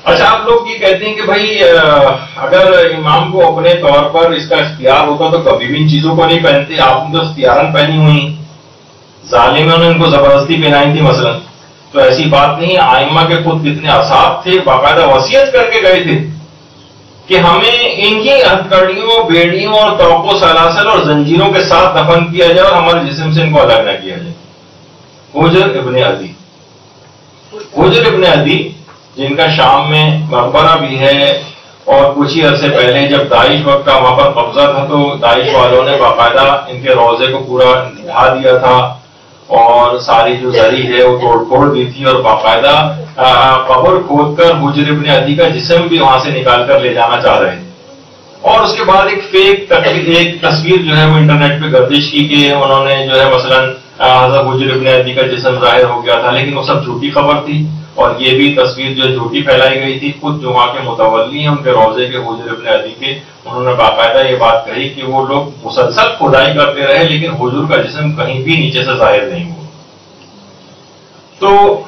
Speaker 3: اچھا, آپ لوگ یہ کہتے ہیں کہ بھائی اگر امام کو اپنے طور پر اس کا اختیار ہوتا تو کبھی بھی ان چیزوں کو نہیں پہنتے. آپ نے تو اختیاراً پہنی ہوئی, ظالموں نے ان کو زبردستی پہنائی تھی مثلاً. تو ایسی بات نہیں. آئمہ کے خود کتنے اصحاب تھے, باقاعدہ وصیت کر کے گئے تھے کہ ہمیں انہی ہتھکڑیوں, بیڑیوں اور توق و سلاسل اور زنجیروں کے ساتھ دفن کیا جائے اور ہمارے جسم سے ان کو الگ نہ کیا جائے. حجر ابن عدی, حجر ابن عدی جن کا شام میں مقبرہ بھی ہے, اور کچھ ہی عرصے پہلے جب داعش وقت کا وہاں پر قبضہ تھا تو داعش والوں نے باقاعدہ ان کے روضے کو پورا ڈھا دیا تھا اور ساری جو زری ہے وہ توڑ پھوڑ دی تھی, اور باقاعدہ قبر کھود کر حجر ابن عدی کا جسم بھی وہاں سے نکال کر لے جانا چاہ رہے تھے. اور اس کے بعد ایک فیک ایک تصویر جو ہے وہ انٹرنیٹ پہ گردش کی کہ انہوں نے جو ہے مثلاً حضرت حجر ابن عدی کا جسم ظاہر ہو گیا تھا, لیکن وہ سب جھوٹی خبر تھی. اور یہ بھی تصویر جو جھوٹی پھیلائی گئی تھی. خود جو وہاں کے متولی ہیں ان کے روضے کے حجر ابن عدی کے, انہوں نے باقاعدہ یہ بات کہی کہ وہ لوگ مسلسل کھدائی کرتے رہے لیکن حضور کا جسم کہیں بھی نیچے سے ظاہر نہیں ہوا. تو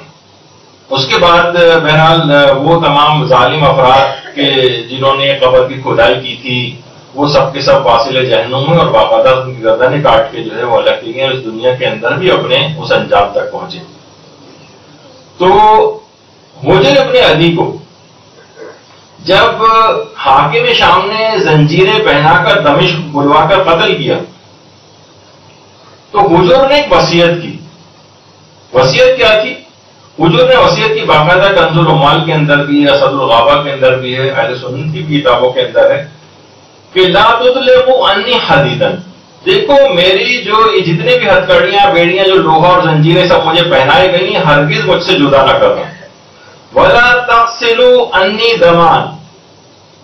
Speaker 3: اس کے بعد بہرحال وہ تمام ظالم افراد کے جنہوں نے قبر کی کھدائی کی تھی وہ سب کے سب واصل جہنم ہوئے اور باقاعدہ ان کی گردنیں کاٹ کے جو ہے وہ الگ کی گئی, اور اس دنیا کے اندر بھی اپنے اس انجام تک پہنچے. تو حجر ابن عدی کو جب حاکم شام نے زنجیریں پہنا کر دمشق بلوا کر قتل کیا تو حضور نے ایک وصیت کی. وصیت کیا تھی؟ حضور نے وصیت کی, باقاعدہ کنز العمال کے اندر بھی ہے, اسد الغابہ کے اندر بھی ہے, اہل سنت کی کتابوں کے اندر ہے کہ لا تطلقوا عنی حدیدا, دیکھو میری جو جتنے بھی ہتھکڑیاں, بیڑیاں, جو لوہا اور زنجیریں سب مجھے پہنائی گئی ہیں, ہرگز مجھ سے جدا نہ کرنا. ولا تغسلوا عنی دمان,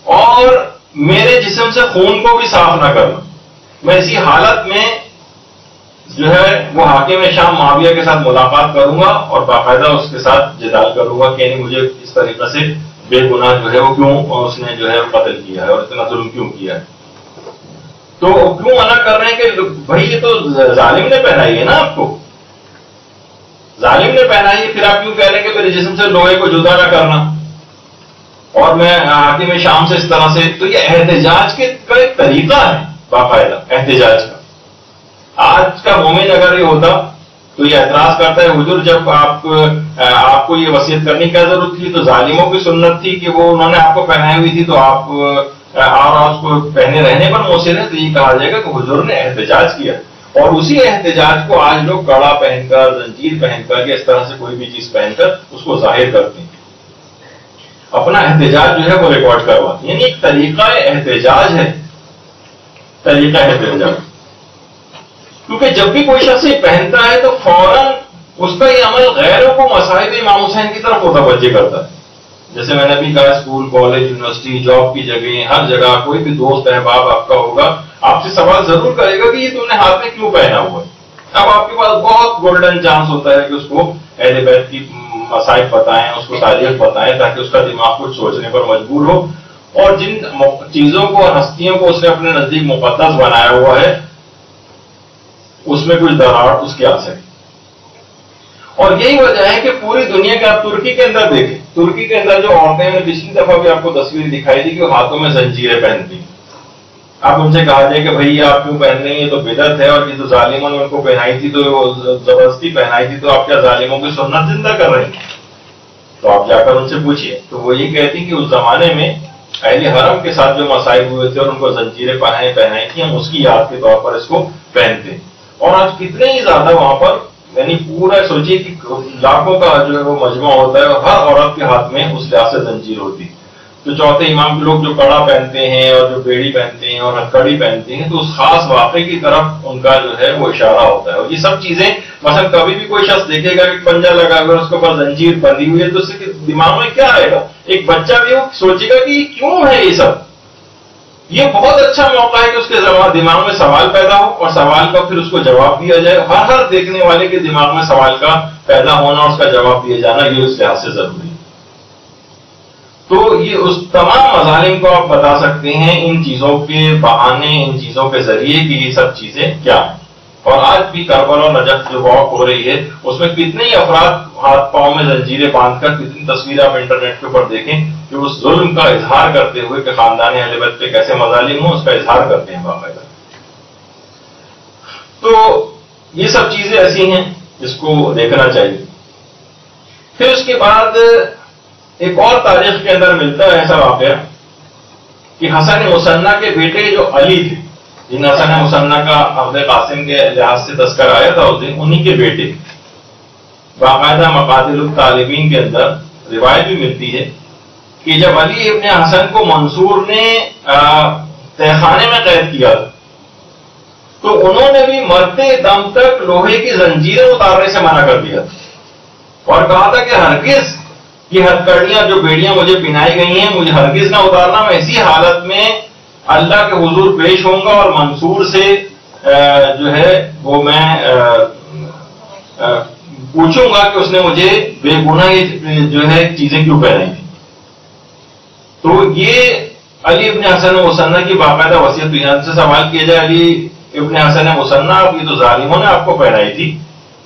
Speaker 3: اور میرے جسم سے خون کو بھی صاف نہ کرنا. میں اسی حالت میں جو ہے وہ حاکم شام معاویہ کے ساتھ ملاقات کروں گا اور باقاعدہ اس کے ساتھ جدال کروں گا کہ یعنی مجھے اس طریقے سے بے گناہ جو ہے وہ کیوں اس نے جو ہے قتل کیا ہے اور اتنا ظلم کیوں کیا ہے. تو کیوں منع کر رہے ہیں کہ بھائی یہ تو ظالم نے پہنائی ہے نا, آپ کو ظالم نے پہنائی ہے, پھر آپ کیوں کہہ رہے ہیں کہ میرے جسم سے لوہے کو جدا نہ کرنا اور میں حاکم شام سے اس طرح سے. تو یہ احتجاج کا ایک طریقہ ہے باقاعدہ احتجاج کا. آج کا مومن اگر یہ ہوتا تو یہ اعتراض کرتا ہے حضور جب آپ کو یہ وصیت کرنے کی کیا ضرورت تھی, تو ظالموں کی سنت تھی کہ وہ انہوں نے آپ کو پہنائی ہوئی تھی تو آپ اور اس کو پہنے رہنے پر مؤثر ہے. تو یہ کہا جائے گا کہ حضور نے احتجاج کیا, اور اسی احتجاج کو آج لوگ کڑا پہن کر, زنجیر پہن کر یا اس طرح سے کوئی بھی چیز پہن کر اس کو ظاہر کرتے ہیں, اپنا احتجاج جو ہے وہ ریکارڈ کرواتے ہیں. یعنی ایک طریقہ احتجاج ہے, طریقہ احتجاج. کیونکہ جب بھی کوئی شخص یہ پہنتا ہے تو فوراً اس کا یہ عمل غیروں کو مصائب امام حسین کی طرف متوجہ کرتا ہے. جیسے میں نے بھی کہا, اسکول, کالج, یونیورسٹی, جاب کی جگہ, ہر جگہ کوئی بھی دوست احباب آپ کا ہوگا, آپ سے سوال ضرور کرے گا کہ یہ تم نے ہاتھ میں کیوں پہنا ہوا ہے. اب آپ کے پاس بہت گولڈن چانس ہوتا ہے کہ اس کو اہل بیت کی مصائب بتائیں, اس کو تاریخ بتائیں, تاکہ اس کا دماغ کچھ سوچنے پر مجبور ہو, اور جن چیزوں کو اور ہستیوں کو اس نے اپنے نزدیک مقدس بنایا ہوا ہے اس میں کچھ دراڑ اس کی آ سکے. اور یہی وجہ ہے کہ پوری دنیا کے آپ ترکی کے اندر دیکھیں, ترکی کے اندر جو عورتیں ہیں, پچھلی دفعہ بھی آپ کو تصویر دکھائی تھی کہ وہ ہاتھوں میں زنجیریں پہنتی ہیں. آپ ان سے کہا جائے کہ بھائی یہ آپ کیوں پہن رہی ہیں, یہ تو بدعت ہے, اور یہ تو ظالموں نے ان کو پہنائی تھی تو زبردستی پہنائی تھی, تو آپ کیا ظالموں کی سنت زندہ کر رہے ہیں؟ تو آپ جا کر ان سے پوچھیے. تو وہ یہ کہتی کہ اس زمانے میں اہل حرم کے ساتھ جو مصائب ہوئے تھے اور ان کو زنجیریں پہنائی تھی, ہم اس کی یاد کے طور پر اس کو پہنتے. اور آج کتنے ہی زیادہ وہاں پر, یعنی پورا سوچیے کہ لاکھوں کا جو ہے وہ مجمع ہوتا ہے اور ہر عورت کے ہاتھ میں اس لحاظ سے زنجیر ہوتی. تو چوتھے امام کے لوگ جو کڑا پہنتے ہیں اور جو بیڑی پہنتے ہیں اور ہتھکڑی پہنتے ہیں, تو اس خاص واقعے کی طرف ان کا جو ہے وہ اشارہ ہوتا ہے. اور یہ سب چیزیں مثلا کبھی بھی کوئی شخص دیکھے گا کہ پنجہ لگا ہوا ہے, اس کے اوپر زنجیر بندھی ہوئی ہے, تو اس کے دماغ میں کیا آئے گا؟ ایک بچہ بھی وہ سوچے گا کہ یہ کیوں ہے یہ سب. یہ بہت اچھا موقع ہے کہ اس کے دماغ میں سوال پیدا ہو اور سوال کا پھر اس کو جواب دیا جائے. ہر دیکھنے والے کے دماغ میں سوال کا پیدا ہونا اور اس کا جواب دیا جانا یہ اس لحاظ سے ضروری ہے. تو یہ اس تمام مظالم کو آپ بتا سکتے ہیں ان چیزوں کے بہانے، ان چیزوں کے ذریعے کہ یہ سب چیزیں کیا ہیں. اور آج بھی کربلا اور نجف جو واک ہو رہی ہے اس میں کتنے ہی افراد ہاتھ پاؤں میں زنجیریں باندھ کر، کتنی تصویریں آپ انٹرنیٹ کے اوپر دیکھیں کہ اس ظلم کا اظہار کرتے ہوئے کہ خاندان اہل بیت پہ کیسے مظالم ہوں اس کا اظہار کرتے ہیں باقاعدہ. تو یہ سب چیزیں ایسی ہیں جس کو دیکھنا چاہیے. پھر اس کے بعد ایک اور تاریخ کے اندر ملتا ہے ایسا واقعہ کہ حسن مصنع کے بیٹے جو علی تھے، جن حسن مصنع کا عبد قاسم کے لحاظ سے تذکر آیا تھا اس دن، انہی کے بیٹے، باقاعدہ مقاتل الطالبین کے اندر روایت بھی ملتی ہے کہ جب علی ابن حسن کو منصور نے تہخانے میں قید کیا تو انہوں نے بھی مرتے دم تک لوہے کی زنجیریں اتارنے سے منع کر دیا اور کہا تھا کہ ہرگز یہ ہتھکڑیاں جو بیڑیاں مجھے پہنائی گئی ہیں مجھے ہرگز نہ اتارنا، میں اسی حالت میں اللہ کے حضور پیش ہوں گا اور منصور سے جو ہے وہ میں پوچھوں گا کہ اس نے مجھے بے گناہ جو ہے چیزیں کیوں پہنائی تھی. تو یہ علی ابن حسن مصنع کی باقاعدہ وصیت. یہاں سے سوال کیا جائے علی ابن حسن مصنع یہ تو ظالموں نے آپ کو پہنائی تھی،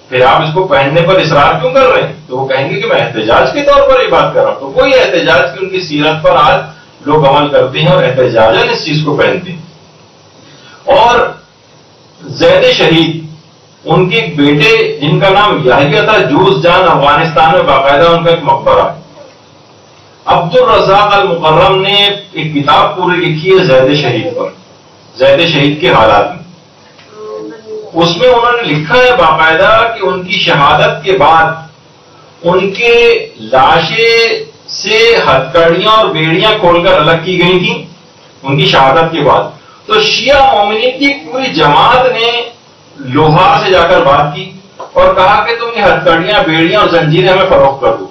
Speaker 3: پھر آپ اس کو پہننے پر اصرار کیوں کر رہے ہیں؟ تو وہ کہیں گے کہ میں احتجاج کے طور پر یہ بات کر رہا ہوں. تو کوئی احتجاج کی ان کی سیرت پر آج لوگ عمل کرتے ہیں اور احتجاجاً اس چیز کو پہنتے ہیں. اور زید شہید ان کے ایک بیٹے جن کا نام یحییٰ تھا، جوز جان، افغانستان میں باقاعدہ ان کا ایک مقبرہ ہے. عبد الرزاق المکرم نے ایک کتاب پوری لکھی ہے زید شہید پر، زید شہید کے حالات میں. اس میں انہوں نے لکھا ہے باقاعدہ کہ ان کی شہادت کے بعد ان کے لاشیں سے ہتھکڑیاں اور بیڑیاں کھول کر الگ کی گئی تھیں ان کی شہادت کے بعد. تو شیعہ مومنین کی پوری جماعت نے لوہار سے جا کر بات کی اور کہا کہ تم یہ ہتھکڑیاں، بیڑیاں اور زنجیریں ہمیں فروخت کر دو.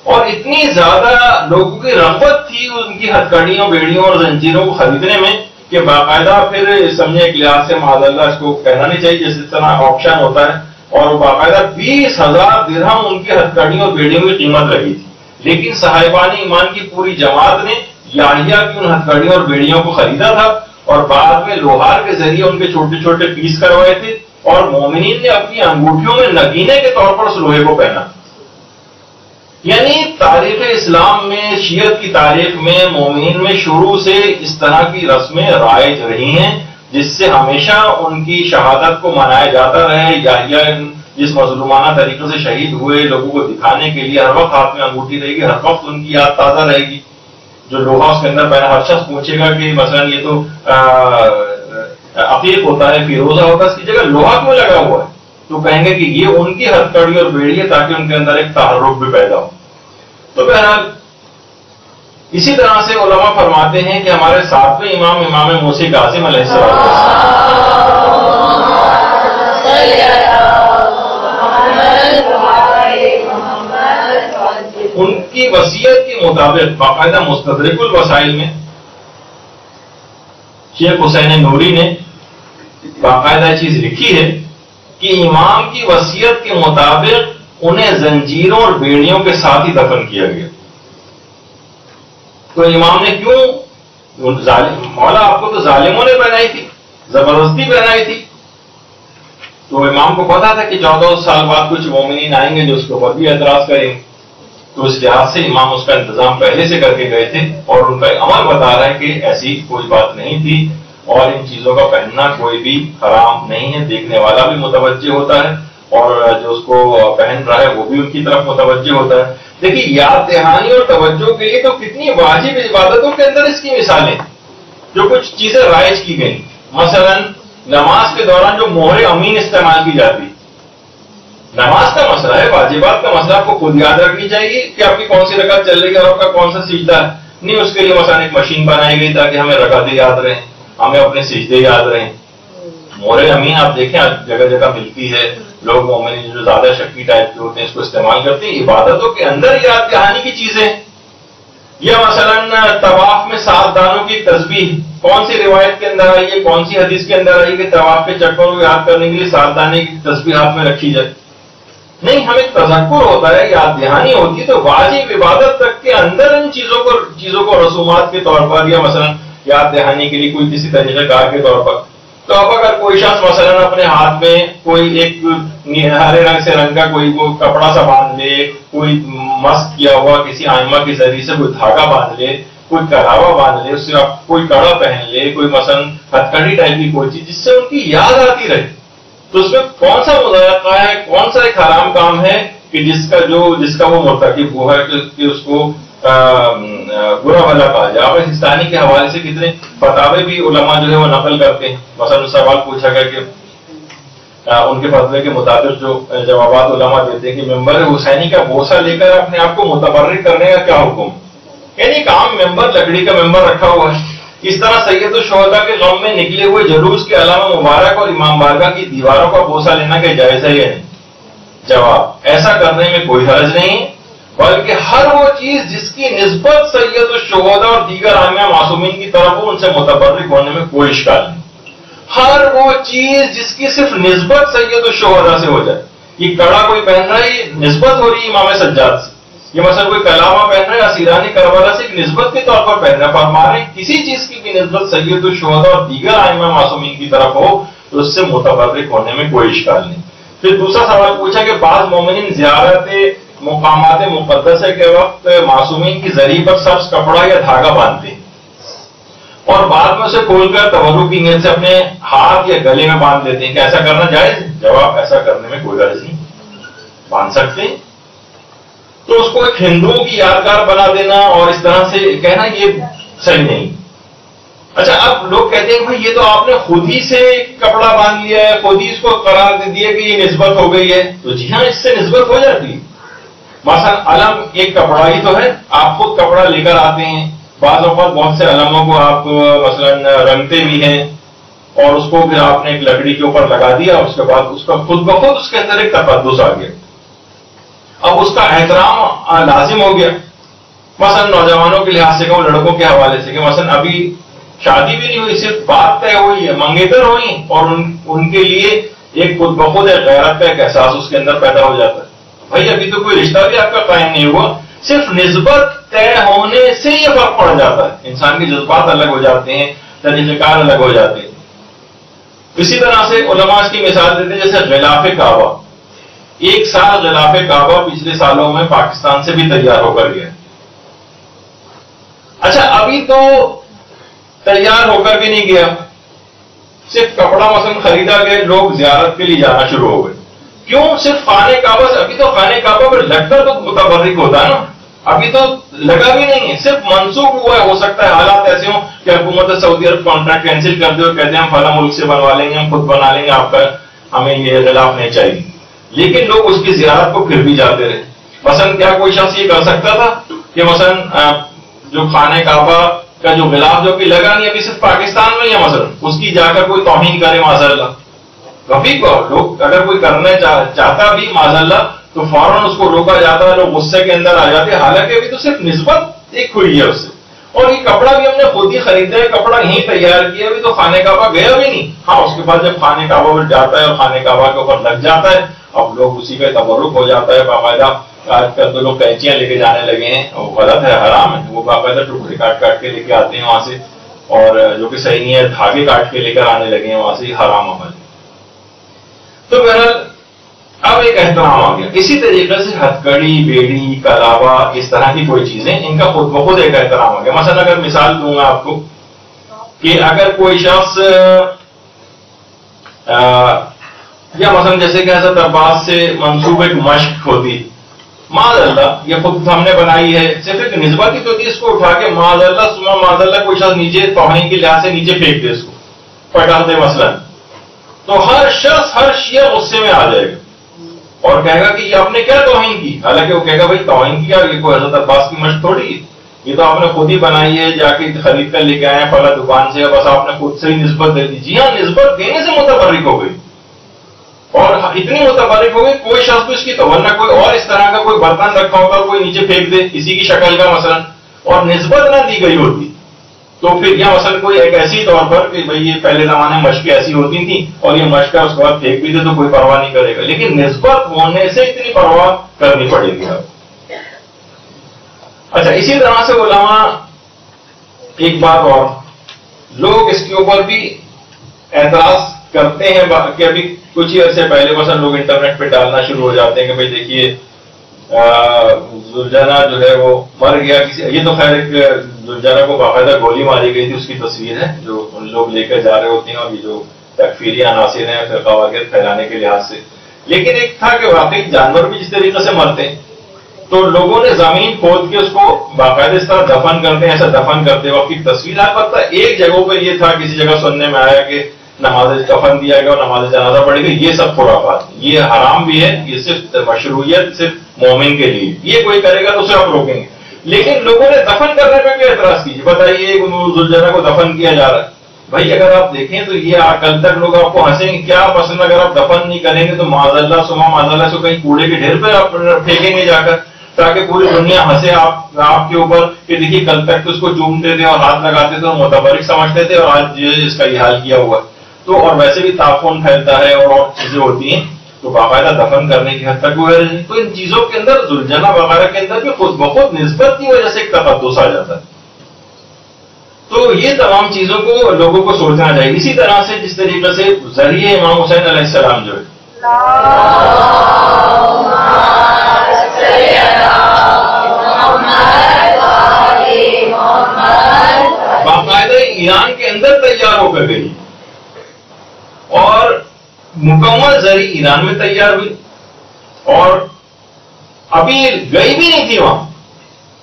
Speaker 3: اور اتنی زیادہ لوگوں کی رغبت تھی ان کی ہتھکڑیوں، بیڑیوں اور زنجیروں کو خریدنے میں کہ باقاعدہ پھر سمجھے ایک لحاظ سے معاذ اللہ اس کو کہنا نہیں چاہیے جس طرح آپشن ہوتا ہے، اور باقاعدہ 20,000 درہم ان کی ہتھکڑیوں اور بیڑیوں کی قیمت لگی تھی. لیکن صاحبان ایمان کی پوری جماعت نے یحییٰ کی ان ہتھکڑیوں اور بیڑیوں کو خریدا تھا اور بعد میں لوہار کے ذریعے ان کے چھوٹے چھوٹے پیس کروائے تھے اور مومنین نے اپنی انگوٹھیوں میں نگینے کے طور پر اس لوہے کو پہنا. یعنی تاریخ اسلام میں، شیعت کی تاریخ میں، مومنین میں شروع سے اس طرح کی رسمیں رائج رہی ہیں جس سے ہمیشہ ان کی شہادت کو منایا جاتا رہے. یحییٰ جس مظلومانہ طریقے سے شہید ہوئے لوگوں کو دکھانے کے لیے ہر وقت ہاتھ میں انگوٹھی رہے گی، ہر وقت ان کی یاد تازہ رہے گی. جو لوہا اس کے اندر پہنا، ہر شخص پوچھے گا کہ مثلا یہ تو عقیق ہوتا ہے، فیروزہ ہوتا ہے، اس کی جگہ لوہا کیوں لگا ہوا ہے؟ تو کہیں گے کہ یہ ان کی ہتھکڑی اور بیڑی ہے تاکہ ان کے اندر ایک تحرک بھی پیدا ہو. تو بہرحال اسی طرح سے علماء فرماتے ہیں کہ ہمارے ساتویں امام، امام موسی کاظم علیہ السلام، ان کی وصیت کے مطابق باقاعدہ مستدرک الوسائل میں شیخ حسین نوری نے باقاعدہ چیز لکھی ہے کہ امام کی وصیت کے مطابق انہیں زنجیروں اور بیڑیوں کے ساتھ ہی دفن کیا گیا. تو امام نے کیوں؟ مولا آپ کو تو ظالموں نے پہنائی تھی، زبردستی پہنائی تھی. تو امام کو پتا تھا کہ 14 سال بعد کچھ مومنین آئیں گے جو اس کے اوپر بھی اعتراض کریں گے. تو اس لحاظ سے امام اس کا انتظام پہلے سے کر کے گئے تھے اور ان کا عمل بتا رہا ہے کہ ایسی کوئی بات نہیں تھی اور ان چیزوں کا پہننا کوئی بھی حرام نہیں ہے. دیکھنے والا بھی متوجہ ہوتا ہے اور جو اس کو پہن رہا ہے وہ بھی ان کی طرف متوجہ ہوتا ہے. دیکھیے یاد دہانی اور توجہ کے لیے تو کتنی واجب عبادتوں کے اندر اس کی مثالیں جو کچھ چیزیں رائج کی گئی. مثلا نماز کے دوران جو مہر امین استعمال کی جاتی، نماز کا مسئلہ ہے، واجبات کا مسئلہ آپ کو خود یاد رکھنی چاہیے کہ آپ کی کون سی رکعت چل رہی ہے اور آپ کا کون سا سجدہ ہے. نہیں اس کے لیے مثلا ایک مشین بنائی گئی تاکہ ہمیں رکعتیں یاد رہیں، ہمیں اپنے سجدے یاد رہیں. مہر امین آپ دیکھیں جگہ جگہ ملتی ہے، لوگ مومن جو زیادہ شکی ٹائپ کے ہوتے ہیں اس کو استعمال کرتے ہیں. عبادتوں کے اندر یاد دہانی کی چیزیں، یا مثلا طواف میں 7 دانوں کی تسبیح کون سی روایت کے اندر آئی ہے، کون سی حدیث کے اندر آئی کہ طواف کے چکروں کو یاد کرنے کے لیے 7 دانے کی تسبیح ہاتھ میں رکھی جائے. نہیں، ہمیں تذکر ہوتا ہے، یاد دہانی ہوتی ہے، تو واجب عبادت تک کے اندر ان چیزوں کو رسومات کے طور پر یا مثلا یاد دہانی کے لیے کوئی کسی طریقہ کار کے طور پر. تو اب اگر کوئی شخص مثلا اپنے ہاتھ میں کوئی ایک ہرے رنگ سے رنگ کا کوئی وہ کپڑا سا باندھ لے، کوئی مسک کیا ہوا کسی آئمہ کے ذریعے سے کوئی دھاگا باندھ لے، کوئی کڑاوا باندھ لے، اس سے کوئی کڑا پہن لے، کوئی مثلا ہتھکڑی ٹائپ کی کوئی چیز جس سے ان کی یاد آتی رہے، تو اس میں کون سا مذائقہ ہے، کون سا ایک حرام کام ہے کہ جس کا وہ مرتکب ہوا ہے کہ اس کو برا بھلا کہا جائے. آپ ہندوستانی کے حوالے سے کتنے فتاوے بھی علماء جو ہے وہ نقل کرتے ہیں. مثلا سوال پوچھا گیا کہ ان کے فتوے کے مطابق جو جوابات علماء دیتے ہیں کہ ممبر حسینی کا بوسہ لے کر اپنے آپ کو متبرک کرنے کا کیا حکم، یعنی ایک عام ممبر، لکڑی کا ممبر رکھا ہوا ہے، اس طرح سید الشہداء کے غم میں نکلے ہوئے جلوس کے علامہ مبارک اور امام بارگاہ کی دیواروں کا بوسہ لینا کہ جائز ہے یا نہیں؟ جواب، ایسا کرنے میں کوئی حرج نہیں، بلکہ ہر وہ چیز جس کی نسبت سید الشہداء اور دیگر عامہ معصومین کی طرف ہو ان سے متبرک ہونے میں کوئی اشکال نہیں. ہر وہ چیز جس کی صرف نسبت سید الشہداء سے ہو جائے. یہ کڑا کوئی پہن رہا ہے، یہ نسبت ہو رہی ہے امام سجاد سے. یہ مثلا کوئی کلامہ پہن رہا ہے اسیرانی کربلا سے ایک نسبت کے طور پر پہن رہا ہے، پر ہمارے کسی چیز کی بھی نسبت سید الشہداء اور دیگر عامہ معصومین کی طرف ہو تو اس سے متبرک ہونے میں کوئی اشکال نہیں. پھر دوسرا سوال پوچھا کہ بعض مومنین زیارت مقامات مقدسہ کے وقت معصومین کی ذریعے پر سبز کپڑا یا دھاگا باندھتے ہیں اور بعد میں اسے کھول کر تبرک کی نیت سے اپنے ہاتھ یا گلے میں باندھ دیتے ہیں، کہ ایسا کرنا جائز ہے؟ جواب، ایسا کرنے میں کوئی حرج نہیں، باندھ سکتے ہیں. تو اس کو ایک ہندوؤں کی یادگار بنا دینا اور اس طرح سے کہنا یہ صحیح نہیں. اچھا، اب لوگ کہتے ہیں بھائی یہ تو آپ نے خود ہی سے کپڑا باندھ لیا ہے، خود ہی اس کو قرار دے دیا کہ یہ نسبت ہو گئی ہے. تو جی ہاں، اس سے نسبت ہو جاتی ہے. مثلا علم ایک کپڑا ہی تو ہے، آپ خود کپڑا لے کر آتے ہیں، بعض اوقات بہت سے علموں کو آپ مثلا رنگتے بھی ہیں اور اس کو پھر آپ نے ایک لکڑی کے اوپر لگا دیا، اس کے بعد اس کا خود بخود اس کے اندر ایک تقدس آ گیا، اب اس کا احترام لازم ہو گیا. مثلا نوجوانوں کے لحاظ سے کہوں، لڑکوں کے حوالے سے کہ مثلا ابھی شادی بھی نہیں ہوئی، صرف بات طے ہوئی ہے، منگیتر ہوئی، اور ان کے لیے ایک خود بخود ایک غیرت کا ایک احساس اس کے اندر پیدا ہو جاتا ہے. بھائی ابھی تو کوئی رشتہ بھی آپ کا قائم نہیں ہوا، صرف نسبت طے ہونے سے یہ فرق پڑ جاتا ہے. انسان کے جذبات الگ ہو جاتے ہیں، طریقہ کار الگ ہو جاتے ہیں. اسی طرح سے علماء اس کی مثال دیتے ہیں جیسے غلاف کعبہ. ایک سال غلاف کعبہ پچھلے سالوں میں پاکستان سے بھی تیار ہو کر گیا. اچھا، ابھی تو تیار ہو کر بھی نہیں گیا، صرف کپڑا مثلا خریدا گیا، لوگ زیارت کے لیے جانا شروع ہو گئے. کیوں؟ صرف خانہ کعبہ سے. ابھی تو خانہ کعبہ پر لگ کر تو متبرک ہوتا ہے نا، ابھی تو لگا بھی نہیں ہے، صرف منسوخ ہوا ہے. ہو سکتا ہے حالات ایسے ہوں کہ حکومت سعودی عرب کانٹریکٹ کینسل کر دے اور کہتے ہیں ہم فلاں ملک سے بنوا لیں گے، ہم خود بنا لیں گے، آپ کا ہمیں یہ غلاف نہیں چاہیے. لیکن لوگ اس کی زیارت کو پھر بھی جاتے رہے. مثلا کیا کوئی شخص یہ کر سکتا تھا کہ مثلا جو خانہ کعبہ کا جو غلاف جو کہ لگا نہیں ابھی صرف پاکستان میں، یا مثلا اس کی جا کر کوئی توہین کرے معاذ اللہ؟ رفیق لوگ اگر کوئی کرنا چاہتا بھی معاذ اللہ تو فوراً اس کو روکا جاتا ہے، لوگ غصے کے اندر آ جاتے ہیں، حالانکہ ابھی تو صرف نسبت ایک ہوئی ہے اس سے. اور یہ کپڑا بھی ہم نے خود ہی خریدا ہے، کپڑا یہیں تیار کیا، ابھی تو خانہ کعبہ گیا بھی نہیں. ہاں، اس کے بعد جب خانہ کعبہ پر جاتا ہے اور خانہ کعبہ کے اوپر لگ جاتا ہے، اب لوگ اسی کا تبرک ہو جاتا ہے. باقاعدہ آج کل تو لوگ قینچیاں لے کے جانے لگے ہیں، وہ غلط ہے، حرام ہے. وہ باقاعدہ ٹکڑے کاٹ کاٹ کے لے کے آتے ہیں وہاں سے، اور جو کہ صحیح نہیں ہے دھاگے کاٹ کے لے کر آنے لگے ہیں وہاں سے، حرام عمل. تو بہرحال اب ایک احترام آ گیا. اسی طریقے سے ہتھکڑی، بیڑی، کلاوا، اس طرح کی کوئی چیزیں ان کا خود بخود ایک احترام آ گیا. مثلا اگر مثال دوں گا آپ کو کہ اگر کوئی شخص یا مثلا جیسے کہ حضرت عباس سے منسوب ایک مشق ہوتی، معاذ اللہ یہ خود ہم نے بنائی ہے، صرف ایک نسبت ہی تو تھی، اس کو اٹھا کے معاذ اللہ سما معاذ اللہ کوئی شخص نیچے توہین کے لحاظ سے نیچے پھینک دے، اس کو پٹا دے مثلا، تو ہر شخص، ہر شیعہ غصے میں آ جائے گا اور کہے گا کہ یہ آپ نے کیا توہین کی. حالانکہ وہ کہے گا بھائی توہین کیا، یہ کوئی حضرت عباس کی مشق تھوڑی ہے، یہ تو آپ نے خود ہی بنائی ہے، جا کے خرید کر لے کے آئے ہیں فلاں دکان سے، بس آپ نے خود سے ہی نسبت دے دی. جی ہاں، نسبت دینے سے متبرک ہو گئی، اور اتنی متبرک ہو گئی کوئی شخص کو اس کی توجہ، کوئی اور اس طرح کا کوئی برتن رکھا ہوتا اور کوئی نیچے پھینک دے کسی کی شکل کا مثلا، اور نسبت نہ دی گئی ہوتی تو پھر یا مثلا کوئی ایک ایسی طور پر کہ بھئی یہ پہلے زمانے میں مشقیں ایسی ہوتی تھیں اور یہ مشق ہے اس کے بعد پھینک بھی دے تو کوئی پرواہ نہیں کرے گا، لیکن نسبت ہونے سے اتنی پرواہ کرنی پڑے گی اب. اچھا، اسی طرح سے علماء ایک بات اور، لوگ اس کے اوپر بھی اعتراض کرتے ہیں کہ ابھی کچھ ہی عرصے پہلے مثلا لوگ انٹرنیٹ پہ ڈالنا شروع ہو جاتے ہیں کہ بھئی دیکھیے زلجانہ جو ہے وہ مر گیا کسی، یہ تو خیر ایک زلجانہ کو باقاعدہ گولی ماری گئی تھی اس کی تصویر ہے جو ان لوگ لے کر جا رہے ہوتے ہیں، اور یہ جو تکفیری عناصر ہیں فرقہ واریت پھیلانے کے لحاظ سے. لیکن ایک تھا کہ واقعی جانور بھی جس طریقے سے مرتے ہیں تو لوگوں نے زمین کھود کے اس کو باقاعدہ اس طرح دفن کرتے ہیں، ایسا دفن کرتے وقت کی تصویر. البتہ ایک جگہوں پہ یہ تھا، کسی جگہ سننے میں آیا کہ نماز دفن دیا گیا اور نماز جنازہ پڑے گی، یہ سب خرافات، یہ حرام بھی ہے، یہ صرف مشروعیت صرف مومن کے لیے، یہ کوئی کرے گا تو اسے آپ روکیں گے. لیکن لوگوں نے دفن کرنے پہ بھی اعتراض کیجیے، بتائیے زلجانہ کو دفن کیا جا رہا ہے. بھائی اگر آپ دیکھیں تو یہ کل تک لوگ آپ کو ہنسیں گے، کیا پسند اگر آپ دفن نہیں کریں گے تو معاذ اللہ سما معاذ اللہ سے کہیں کوڑے کے ڈھیر پہ آپ پھینکیں گے جا کر، تاکہ پوری دنیا ہنسے آپ کے اوپر کہ دیکھیے کل تک تو اس کو چومتے تھے اور ہاتھ لگاتے تھے اور متبرک سمجھتے تھے اور آج اس کا یہ حال کیا ہوا. تو اور ویسے بھی تعفن پھیلتا ہے اور چیزیں ہوتی ہیں، تو باقاعدہ دفن کرنے کی حد تک وہ ہے. تو ان چیزوں کے اندر زلجانہ وغیرہ کے اندر بھی خود بخود نسبت کی وجہ سے ایک تقدس آ جاتا ہے. تو یہ تمام چیزوں کو لوگوں کو سوچنا چاہیے. اسی طرح سے جس طریقے سے ذریعے امام حسین علیہ السلام جو ہے باقاعدہ ایران کے اندر تیار ہو کر گئی اور مکمل زری ایران میں تیار ہوئی اور ابھی گئی بھی نہیں تھی وہاں،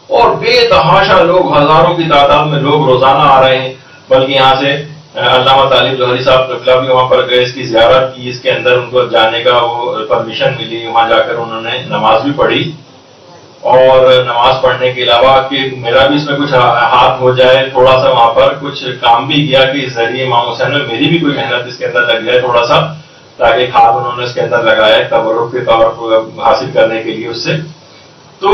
Speaker 3: اور بے تحاشا لوگ، ہزاروں کی تعداد میں لوگ روزانہ آ رہے ہیں. بلکہ یہاں سے علامہ طالب جوہری صاحب قبلہ بھی وہاں پر گئے، اس کی زیارت کی، اس کے اندر ان کو جانے کا وہ پرمیشن ملی. وہاں جا کر انہوں نے نماز بھی پڑھی، اور نماز پڑھنے کے علاوہ کہ میرا بھی اس میں کچھ ہاتھ ہو جائے، تھوڑا سا وہاں پر کچھ کام بھی کیا کہ اس ذریعے امام حسین میں میری بھی کوئی محنت اس کے اندر لگ جائے تھوڑا سا، تاکہ ایک ہاتھ انہوں نے اس کے اندر لگایا تبرک کے طور پر حاصل کرنے کے لیے اس سے. تو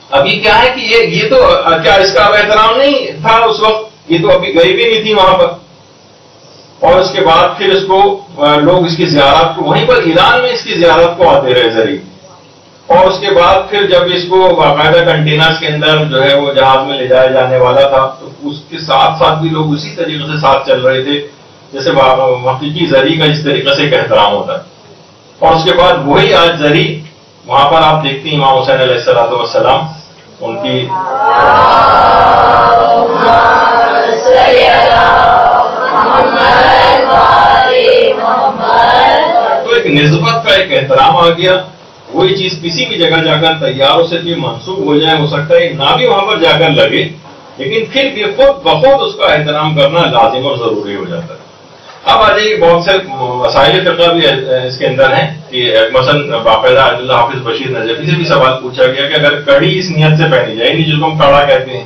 Speaker 3: ابھی کیا ہے کہ یہ تو کیا اس کا اب احترام نہیں تھا اس وقت، یہ تو ابھی گئی بھی نہیں تھی وہاں پر. اور اس کے بعد پھر اس کو لوگ اس کی زیارت کو وہیں پر ایران میں اس کی زیارت کو آتے رہے ذریعے. اور اس کے بعد پھر جب اس کو باقاعدہ کنٹینرز کے اندر جو ہے وہ جہاز میں لے جایا جانے والا تھا تو اس کے ساتھ ساتھ بھی لوگ اسی طریقے سے ساتھ چل رہے تھے جیسے حقیقی زری کا جس طریقے سے ایک احترام ہوتا ہے. اور اس کے بعد وہی آج زری وہاں پر آپ دیکھتے ہیں امام حسین علیہ السلام ان کی تو ایک نسبت کا ایک احترام آ گیا. وہی چیز کسی بھی جگہ جا کر تیاروں سے بھی منسوخ ہو جائے، ہو سکتا ہے نہ بھی وہاں پر جا کر لگے، لیکن پھر بھی خود بخود اس کا احترام کرنا لازم اور ضروری ہو جاتا ہے. اب آ جائیے بہت سے مسائل فقہ بھی اس کے اندر ہیں کہ مثلا باقاعدہ عبداللہ حافظ بشیر نجفی سے بھی سوال پوچھا گیا کہ اگر کڑی اس نیت سے پہنی جائے، جس کو ہم کڑا کہتے ہیں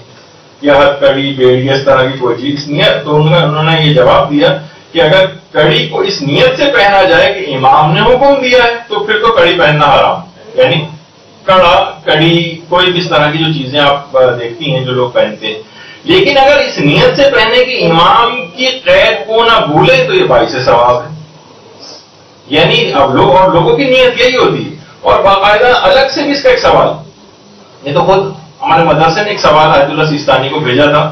Speaker 3: یا ہر کڑی بیڑی اس طرح کی کوئی چیز نیت، تو انہوں نے یہ جواب دیا کہ اگر کڑی کو اس نیت سے پہنا جائے کہ امام نے حکم دیا ہے تو پھر تو کڑی پہننا حرام. یعنی کڑا کڑی کوئی بھی اس طرح کی جو چیزیں آپ دیکھتی ہیں جو لوگ پہنتے ہیں، لیکن اگر اس نیت سے پہنے کہ امام کی قید کو نہ بھولے تو یہ باعث ثواب ہے. یعنی اب لوگوں کی نیت یہی ہوتی ہے. اور باقاعدہ الگ سے بھی اس کا ایک سوال، یہ تو خود ہمارے مدرسے نے ایک سوال آیت اللہ سیستانی کو بھیجا تھا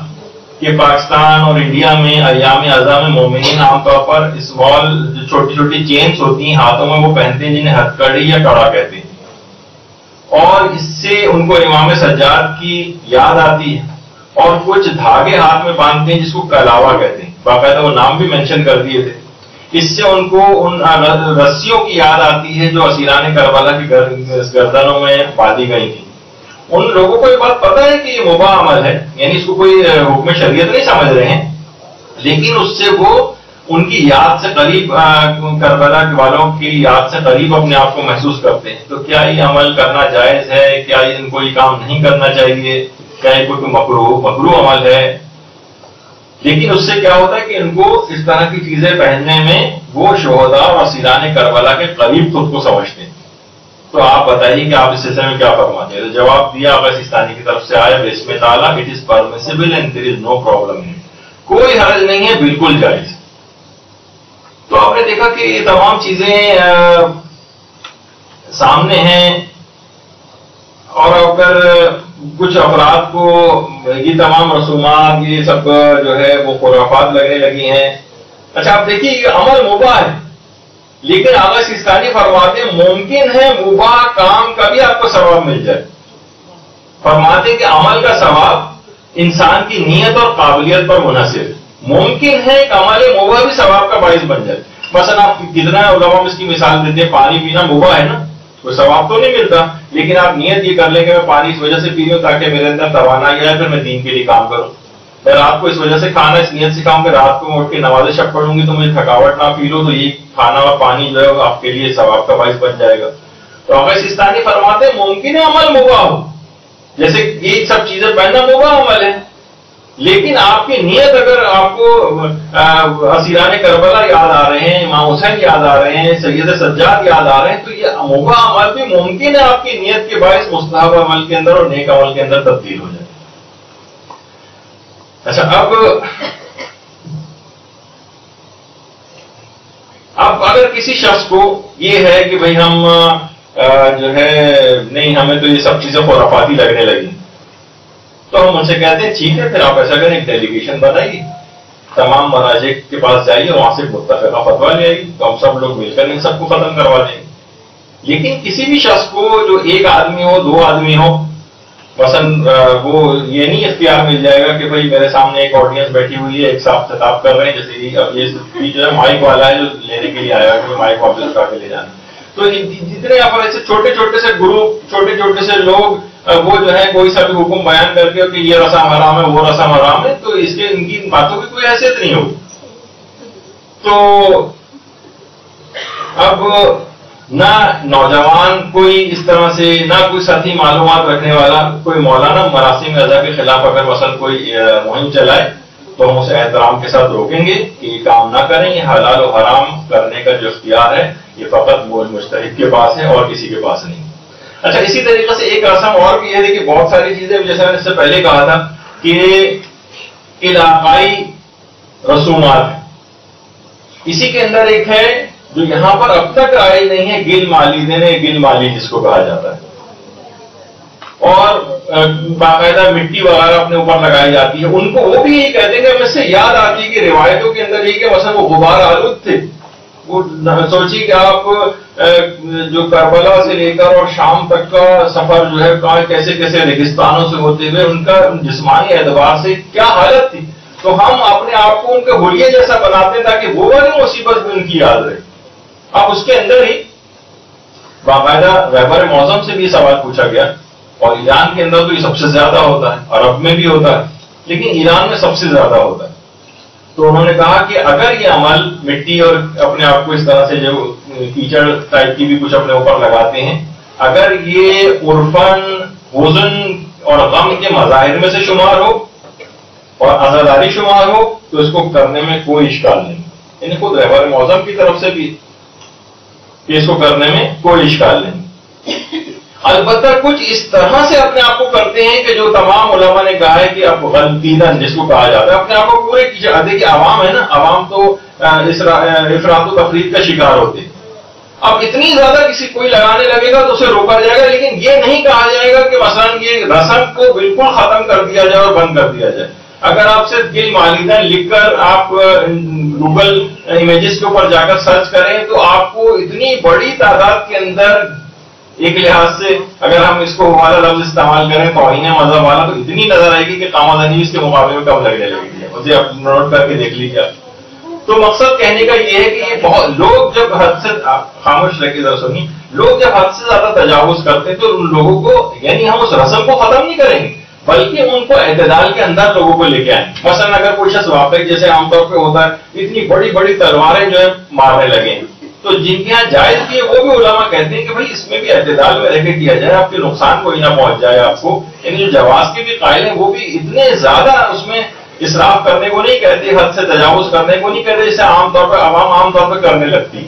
Speaker 3: کہ پاکستان اور انڈیا میں ایام اعضاء میں مومنین عام طور پر اسمال جو چھوٹی چھوٹی چینز ہوتی ہیں ہاتھوں میں وہ پہنتے ہیں جنہیں ہتھ کڑی یا کڑا کہتے ہیں، اور اس سے ان کو امام سجاد کی یاد آتی ہے. اور کچھ دھاگے ہاتھ میں باندھتے ہیں جس کو کلاوا کہتے ہیں، باقاعدہ وہ نام بھی مینشن کر دیے تھے. اس سے ان کو ان رسیوں کی یاد آتی ہے جو اسیران کربلا کی گردنوں میں باندھی گئی تھی. ان لوگوں کو یہ بات پتہ ہے کہ یہ مباح عمل ہے، یعنی اس کو کوئی حکم شریعت نہیں سمجھ رہے ہیں، لیکن اس سے وہ ان کی یاد سے قریب کربلا والوں کی یاد سے قریب اپنے آپ کو محسوس کرتے ہیں. تو کیا یہ عمل کرنا جائز ہے؟ کیا ان کو یہ کام نہیں کرنا چاہیے؟ کیا یہ کوئی مکروہ عمل ہے؟ لیکن اس سے کیا ہوتا ہے کہ ان کو اس طرح کی چیزیں پہننے میں وہ شہداء اور اسیران کربلا کے قریب خود کو سمجھتے ہیں. تو آپ بتائیے کہ آپ اس سلسلے میں کیا فرماتے ہیں؟ تو جواب دیا آقا سیستانی کی طرف سے آیا بسم تعالیٰ it is permissible and there is no problem, کوئی حرج نہیں ہے، بالکل جائز۔ تو آپ نے دیکھا کہ یہ تمام چیزیں سامنے ہیں، اور اگر کچھ افراد کو یہ تمام رسومات یہ سب جو ہے وہ خرافات لگنے لگی ہیں۔ اچھا آپ دیکھیے یہ عمل مباح ہے، لیکن آقا سیستانی فرماتے ہیں ممکن ہے مباح کام کا بھی آپ کو ثواب مل جائے۔ فرماتے کہ عمل کا ثواب انسان کی نیت اور قابلیت پر منحصر، ممکن ہے کہ عمل مباح بھی ثواب کا باعث بن جائے۔ مثلا آپ کتنا علماء اس کی مثال دیتے ہیں، پانی پینا مباح ہے نا، کوئی ثواب تو نہیں ملتا، لیکن آپ نیت یہ کر لیں کہ میں پانی اس وجہ سے پی رہی ہوں تاکہ میرے اندر توانائی آئے، پھر میں دین کے لیے کام کروں۔ میں رات کو اس وجہ سے کھانا اس نیت سے کھاؤں کہ رات کو اٹھ کے نماز شب پڑھوں گی تو مجھے تھکاوٹ نہ فیل ہو، تو یہ کھانا اور پانی جو ہے وہ آپ کے لیے ثواب کا باعث بن جائے گا۔ تو آقا سیستانی فرماتے ہیں ممکن ہے عمل مباح ہو، جیسے یہ سب چیزیں پہننا مباح عمل ہے، لیکن آپ کی نیت اگر آپ کو اسیران کربلا یاد آ رہے ہیں، امام حسین یاد آ رہے ہیں، سید سجاد یاد آ رہے ہیں، تو یہ مباح عمل بھی ممکن ہے آپ کی نیت کے باعث مستحب عمل کے اندر اور نیک عمل کے اندر تبدیل ہو جائے۔ اچھا اب اگر کسی شخص کو یہ ہے کہ بھئی ہم جو ہے نہیں، ہمیں تو یہ سب چیزیں خرافاتی لگنے لگی، تو ہم ان سے کہتے ہیں ٹھیک ہے، پھر آپ ایسا کریں ایک ڈیلیگیشن بنائیے، تمام مراجع کے پاس جائیے، وہاں سے متفقہ فتویٰ لے آئیے، تو ہم سب لوگ مل کر ان سب کو ختم کروا دیں گے۔ لیکن کسی بھی شخص کو جو ایک آدمی ہو، دو آدمی ہو، مثلا وہ یہ نہیں اختیار مل جائے گا کہ بھئی میرے سامنے ایک آڈینس بیٹھی ہوئی ہے، ایک صاحب خطاب کر رہے ہیں، جیسے اب یہ جو ہے مائک والا ہے جو لینے کے لیے آیا ہے کہ مائک واپس اٹھا کے لے جانا، تو جتنے یہاں پر ایسے چھوٹے چھوٹے سے گروپ، چھوٹے چھوٹے سے لوگ وہ جو ہے کوئی سا بھی حکم بیان کر کے کہ یہ رسم حرام ہے وہ رسم حرام ہے، تو اس کے ان کی باتوں کی کوئی حیثیت نہیں ہوگی۔ تو اب نہ نوجوان کوئی اس طرح سے، نہ کوئی سطحی معلومات رکھنے والا کوئی مولانا مراسم اعضاء کے خلاف اگر مثلا کوئی مہم چلائے تو ہم اسے احترام کے ساتھ روکیں گے کہ یہ کام نہ کریں، یہ حلال و حرام کرنے کا جو اختیار ہے یہ فقط مجتہد کے پاس ہے اور کسی کے پاس نہیں۔ اچھا اسی طریقے سے ایک رسم اور بھی ہے کہ بہت ساری چیزیں جیسے میں نے اس سے پہلے کہا تھا کہ علاقائی رسومات ہیں، اسی کے اندر ایک ہے جو یہاں پر اب تک آئی نہیں ہے، گل مالی دینے، گل مالی جس کو کہا جاتا ہے، اور باقاعدہ مٹی وغیرہ اپنے اوپر لگائی جاتی ہے۔ ان کو وہ بھی یہی کہتے ہیں کہ ہمیں سے یاد آتی ہے کہ روایتوں کے اندر یہ کہ مثلا وہ غبار آلود تھے، وہ سوچیے کہ آپ جو کربلا سے لے کر اور شام تک کا سفر جو ہے کیسے کیسے ریگستانوں سے ہوتے ہوئے ان کا جسمانی اعتبار سے کیا حالت تھی، تو ہم اپنے آپ کو ان کے حلیے جیسا بناتے ہیں تاکہ وہ والی مصیبت بھی ان کی یاد رہے۔ اب اس کے اندر ہی باقاعدہ رہبر معظم سے بھی سوال پوچھا گیا، اور ایران کے اندر تو یہ سب سے زیادہ ہوتا ہے، عرب میں بھی ہوتا ہے، لیکن ایران میں سب سے زیادہ ہوتا ہے۔ تو انہوں نے کہا کہ اگر یہ عمل مٹی اور اپنے آپ کو اس طرح سے جو کیچڑ ٹائپ کی بھی کچھ اپنے اوپر لگاتے ہیں، اگر یہ عرفاً حزن اور غم کے مظاہر میں سے شمار ہو اور عزاداری شمار ہو تو اس کو کرنے میں کوئی اشکال نہیں، یعنی خود رہبر معظم کی طرف سے بھی کہ اس کو کرنے میں کوئی اشکال نہیں۔ البتہ کچھ اس طرح سے اپنے آپ کو کرتے ہیں کہ جو تمام علماء نے کہا ہے کہ اب غلطیدن جس کو کہا جاتا ہے اپنے آپ کو پورے دیکھیے عوام ہے نا، عوام تو افراط و تفریط کا شکار ہوتے ہیں۔ اب اتنی زیادہ کسی کوئی لگانے لگے گا تو اسے روکا جائے گا، لیکن یہ نہیں کہا جائے گا کہ مثلا یہ رسم کو بالکل ختم کر دیا جائے اور بند کر دیا جائے۔ اگر آپ صرف گل مالیدن لکھ کر آپ گوگل امیجز کے اوپر جا کر سرچ کریں تو آپ کو اتنی بڑی تعداد کے اندر، ایک لحاظ سے اگر ہم اس کو والا لفظ استعمال کریں توہین مذہب والا، تو اتنی نظر آئے گی کہ قامدنی اس کے مقابلے میں کم لگنے لگے گی، اسے آپ نوٹ کر کے دیکھ لیجیے۔ تو مقصد کہنے کا یہ ہے کہ یہ بہت لوگ جب حد سے، خاموش رہ کے ذرا سنیے، لوگ جب حد سے زیادہ تجاوز کرتے ہیں تو ان لوگوں کو، یعنی ہم اس رسم کو ختم نہیں کریں گے بلکہ ان کو اعتدال کے اندر لوگوں کو لے کے آئیں۔ مثلا اگر کوئی شخص واقعی جیسے عام طور پہ ہوتا ہے اتنی بڑی بڑی تلواریں جو ہے مارنے لگے، تو جن کے یہاں جائز کیے وہ بھی علماء کہتے ہیں کہ بھائی اس میں بھی اعتدال میں رہ کے کیا جائے، آپ کے نقصان کوئی نہ پہنچ جائے آپ کو۔ یعنی جو جواز کے بھی قائل ہیں وہ بھی اتنے زیادہ اس میں اسراف کرنے کو نہیں کہتے، حد سے تجاوز کرنے کو نہیں کہتے، جیسے عام طور پہ عوام عام طور پہ کرنے لگتی۔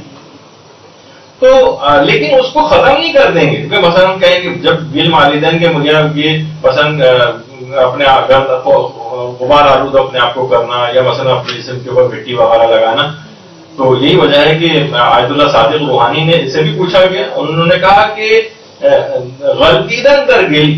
Speaker 3: تو لیکن اس کو ختم نہیں کر دیں گے، کیونکہ مثلا ہم کہیں گے جب بل والدین کے مجھے یہ پسند اپنے غبار آلود اپنے آپ کو کرنا یا مثلا اپنے جسم کے اوپر مٹی وغیرہ لگانا، تو یہی وجہ ہے کہ آیت اللہ صادق روحانی نے اس سے بھی پوچھا گیا، انہوں نے کہا کہ غلطیدن در گل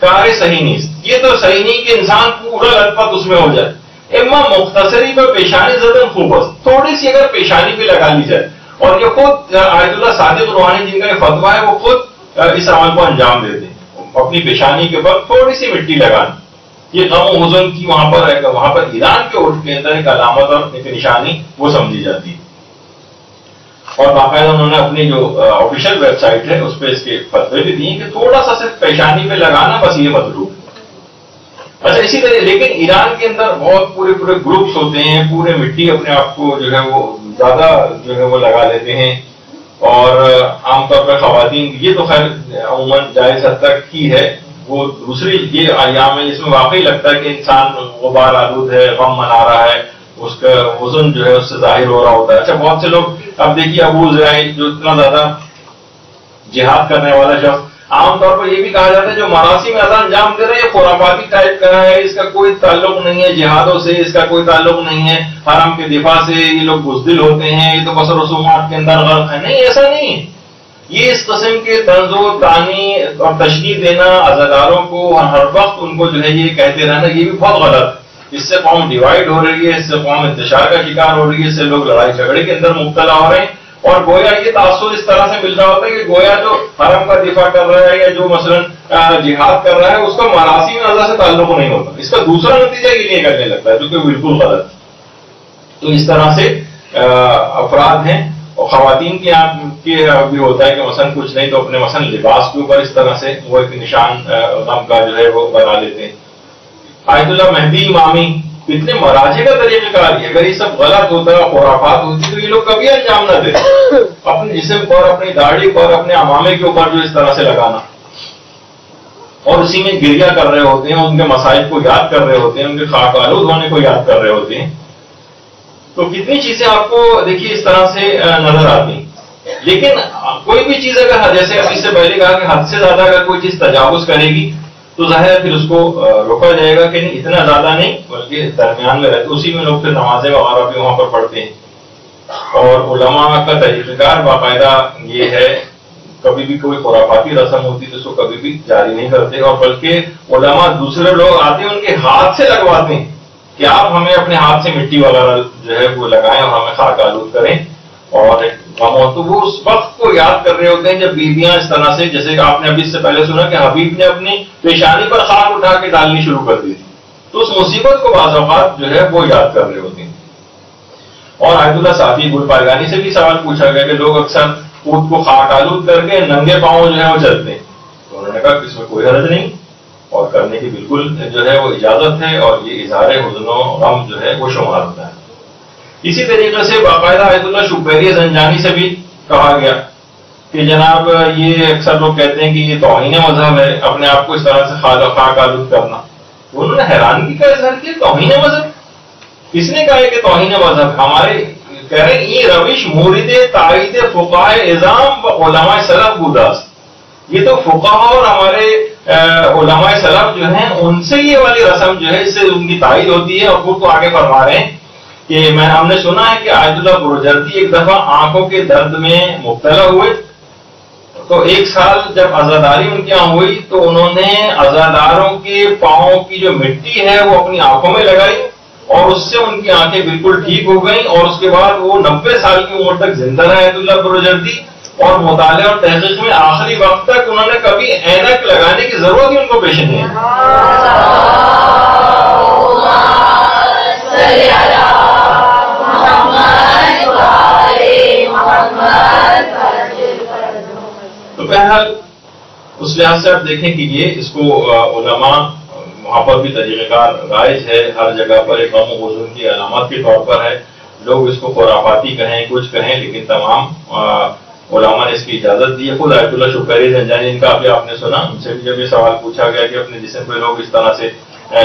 Speaker 3: کار صحیح نہیں، یہ تو صحیح نہیں کہ انسان پورا لت پت اس میں ہو جائے، اما مختصری پہ پیشانی زدن خوب تھوڑی سی اگر پیشانی پہ لگا لی جائے، اور یہ خود آیت اللہ صادق روحانی جن کا فتویٰ ہے وہ خود اس عمل کو انجام دیتے ہیں، اپنی پیشانی کے بعد تھوڑی سی مٹی لگانا، یہ غم و حزن کی وہاں پر ایران کے اٹھ کے اندر ایک علامت اور ایک نشانی وہ سمجھی جاتی ہے، اور باقاعدہ انہوں نے اپنی جو آفیشیل ویب سائٹ ہے اس پہ اس کے فتوے بھی دیے کہ تھوڑا سا صرف پیشانی پہ لگانا بس یہ مطلوب ہے۔ اچھا اسی طرح لیکن ایران کے اندر بہت پورے گروپس ہوتے ہیں، پورے مٹی اپنے آپ کو جو ہے وہ زیادہ جو ہے وہ لگا لیتے ہیں، اور عام طور پر خواتین یہ تو خیر عموماً جائز حد تک ہی ہے، وہ دوسری یہ ایام ہے جس میں واقعی لگتا ہے کہ انسان غبار آلود ہے، غم منا رہا ہے، اس کا حزن جو ہے اس سے ظاہر ہو رہا ہوتا ہے۔ اچھا بہت سے لوگ اب دیکھیے ابو زرعی جو اتنا زیادہ جہاد کرنے والا شخص، عام طور پر یہ بھی کہا جاتا ہے جو مراسم میں اذان انجام دے رہے ہیں یہ خرافاتی ٹائپ کا ہے، اس کا کوئی تعلق نہیں ہے جہادوں سے، اس کا کوئی تعلق نہیں ہے حرم کے دفاع سے، یہ لوگ بزدل ہوتے ہیں، یہ تو بس رسومات کے اندر غرق ہے۔ نہیں، ایسا نہیں ہے، یہ اس قسم کے طنز و تعانی اور تشکیل دینا عزاداروں کو ہر وقت ان کو جو ہے یہ کہتے رہنا یہ بھی بہت غلط ہے، اس سے قوم ڈیوائڈ ہو رہی ہے، اس سے قوم انتشار کا شکار ہو رہی ہے، اس سے لوگ لڑائی جھگڑے کے اندر مبتلا ہو رہے ہیں، اور گویا یہ تاثر اس طرح سے مل رہا ہوتا ہے کہ گویا جو حرم کا دفاع کر رہا ہے یا جو مثلا جہاد کر رہا ہے اس کا مراسم اعضاء سے تعلق نہیں ہوتا، اس کا دوسرا نتیجہ یہ نہیں کرنے لگتا ہے جو کہ بالکل غلط ہے۔ تو اس طرح سے افراد ہیں، اور خواتین کے یہاں بھی ہوتا ہے کہ مثلا کچھ نہیں تو اپنے مثلا لباس کے اوپر اس طرح سے وہ ایک نشان غم کا جو ہے وہ بنا لیتے ہیں۔ آیت اللہ مہدی امامی اتنے مراجع کا طریقہ کار ہے، اگر یہ سب غلط ہوتا ہے خرافات ہوتی تو یہ لوگ کبھی انجام نہ دیتے، اپنے جسم پر، اپنی داڑھی پر، اپنے امامے کے اوپر جو اس طرح سے لگانا، اور اسی میں گریہ کر رہے ہوتے ہیں، ان کے مسائل کو یاد کر رہے ہوتے ہیں، ان کے خاک آلود ہونے کو یاد کر رہے ہوتے ہیں، تو کتنی چیزیں آپ کو دیکھیے اس طرح سے نظر آتی ہیں۔ لیکن کوئی بھی چیز اگر جیسے ابھی سے پہلے کہا کہ حد سے زیادہ اگر کوئی چیز تجاوز کرے گی تو ظاہر ہے پھر اس کو روکا جائے گا کہ نہیں اتنا زیادہ نہیں بلکہ درمیان میں رہتے، اسی میں لوگ پھر نمازیں وغیرہ بھی وہاں پر پڑھتے ہیں، اور علماء کا طریقہ کار باقاعدہ یہ ہے کبھی بھی کوئی خرافاتی رسم ہوتی تو اس کو کبھی بھی جاری نہیں کرتے، اور بلکہ علماء دوسرے لوگ آتے ہیں ان کے ہاتھ سے لگواتے ہیں کہ آپ ہمیں اپنے ہاتھ سے مٹی وغیرہ جو ہے وہ لگائیں اور ہمیں خاک آلود کریں، اور تو وہ اس وقت کو یاد کر رہے ہوتے ہیں جب بیویاں اس طرح سے، جیسے کہ آپ نے ابھی اس سے پہلے سنا کہ حبیب نے اپنی پیشانی پر خاک اٹھا کے ڈالنی شروع کر دی تھی، تو اس مصیبت کو بعض اوقات جو ہے وہ یاد کر رہے ہوتے ہیں۔ اور آیت اللہ صافی گل پائگانی سے بھی سوال پوچھا گیا کہ لوگ اکثر خود کو خاک آلود کر کے ننگے پاؤں جو ہے وہ چلتے ہیں، تو انہوں نے کہا کہ اس میں کوئی حرج نہیں اور کرنے کی بالکل جو ہے وہ اجازت ہے، اور یہ اظہار حزن و غم جو ہے وہ شمار ہوتا ہے۔ اسی طریقے سے باقاعدہ آیت اللہ شبیری زنجانی سے بھی کہا گیا کہ جناب یہ اکثر لوگ کہتے ہیں کہ یہ توہین مذہب ہے اپنے آپ کو اس طرح سے خاک آلود کرنا، انہوں نے حیرانگی کا اظہار کیا توہین مذہب، کس نے کہا کہ توہین مذہب؟ ہمارے کہہ رہے ہیں یہ روش مورد تائید فقہاء اعظام و علماء سلف بوداست، یہ تو فقہاء اور ہمارے علماء سلف جو ہیں ان سے یہ والی رسم جو ہے اس سے ان کی تائید ہوتی ہے، اور خود کو آگے فرما رہے ہیں کہ ہم نے سنا ہے کہ آیت اللہ بروجردی ایک دفعہ آنکھوں کے درد میں مبتلا ہوئے، تو ایک سال جب عزاداری ان کے یہاں ہوئی تو انہوں نے عزاداروں کے پاؤں کی جو مٹی ہے وہ اپنی آنکھوں میں لگائی، اور اس سے ان کی آنکھیں بالکل ٹھیک ہو گئیں، اور اس کے بعد وہ 90 سال کی عمر تک زندہ رہے آیت اللہ بروجردی، اور مطالعہ اور تحقیق میں آخری وقت تک انہوں نے کبھی اینک لگانے کی ضرورت ہی ان کو پیش نہیں ہے۔ تو بہرحال اس لحاظ سے آپ دیکھیں کہ یہ اس کو علماء وہاں پر بھی طریقہ کار رائج ہے، ہر جگہ پر ایک غم و حزن کی علامات کے طور پر ہے، لوگ اس کو خرافاتی کہیں کچھ کہیں، لیکن تمام علماء نے اس کی اجازت دی ہے. خود آیت اللہ شکری زنجانی ان کا ابھی آپ نے سنا، ان سے بھی جب یہ سوال پوچھا گیا کہ اپنے جسم پہ لوگ اس طرح سے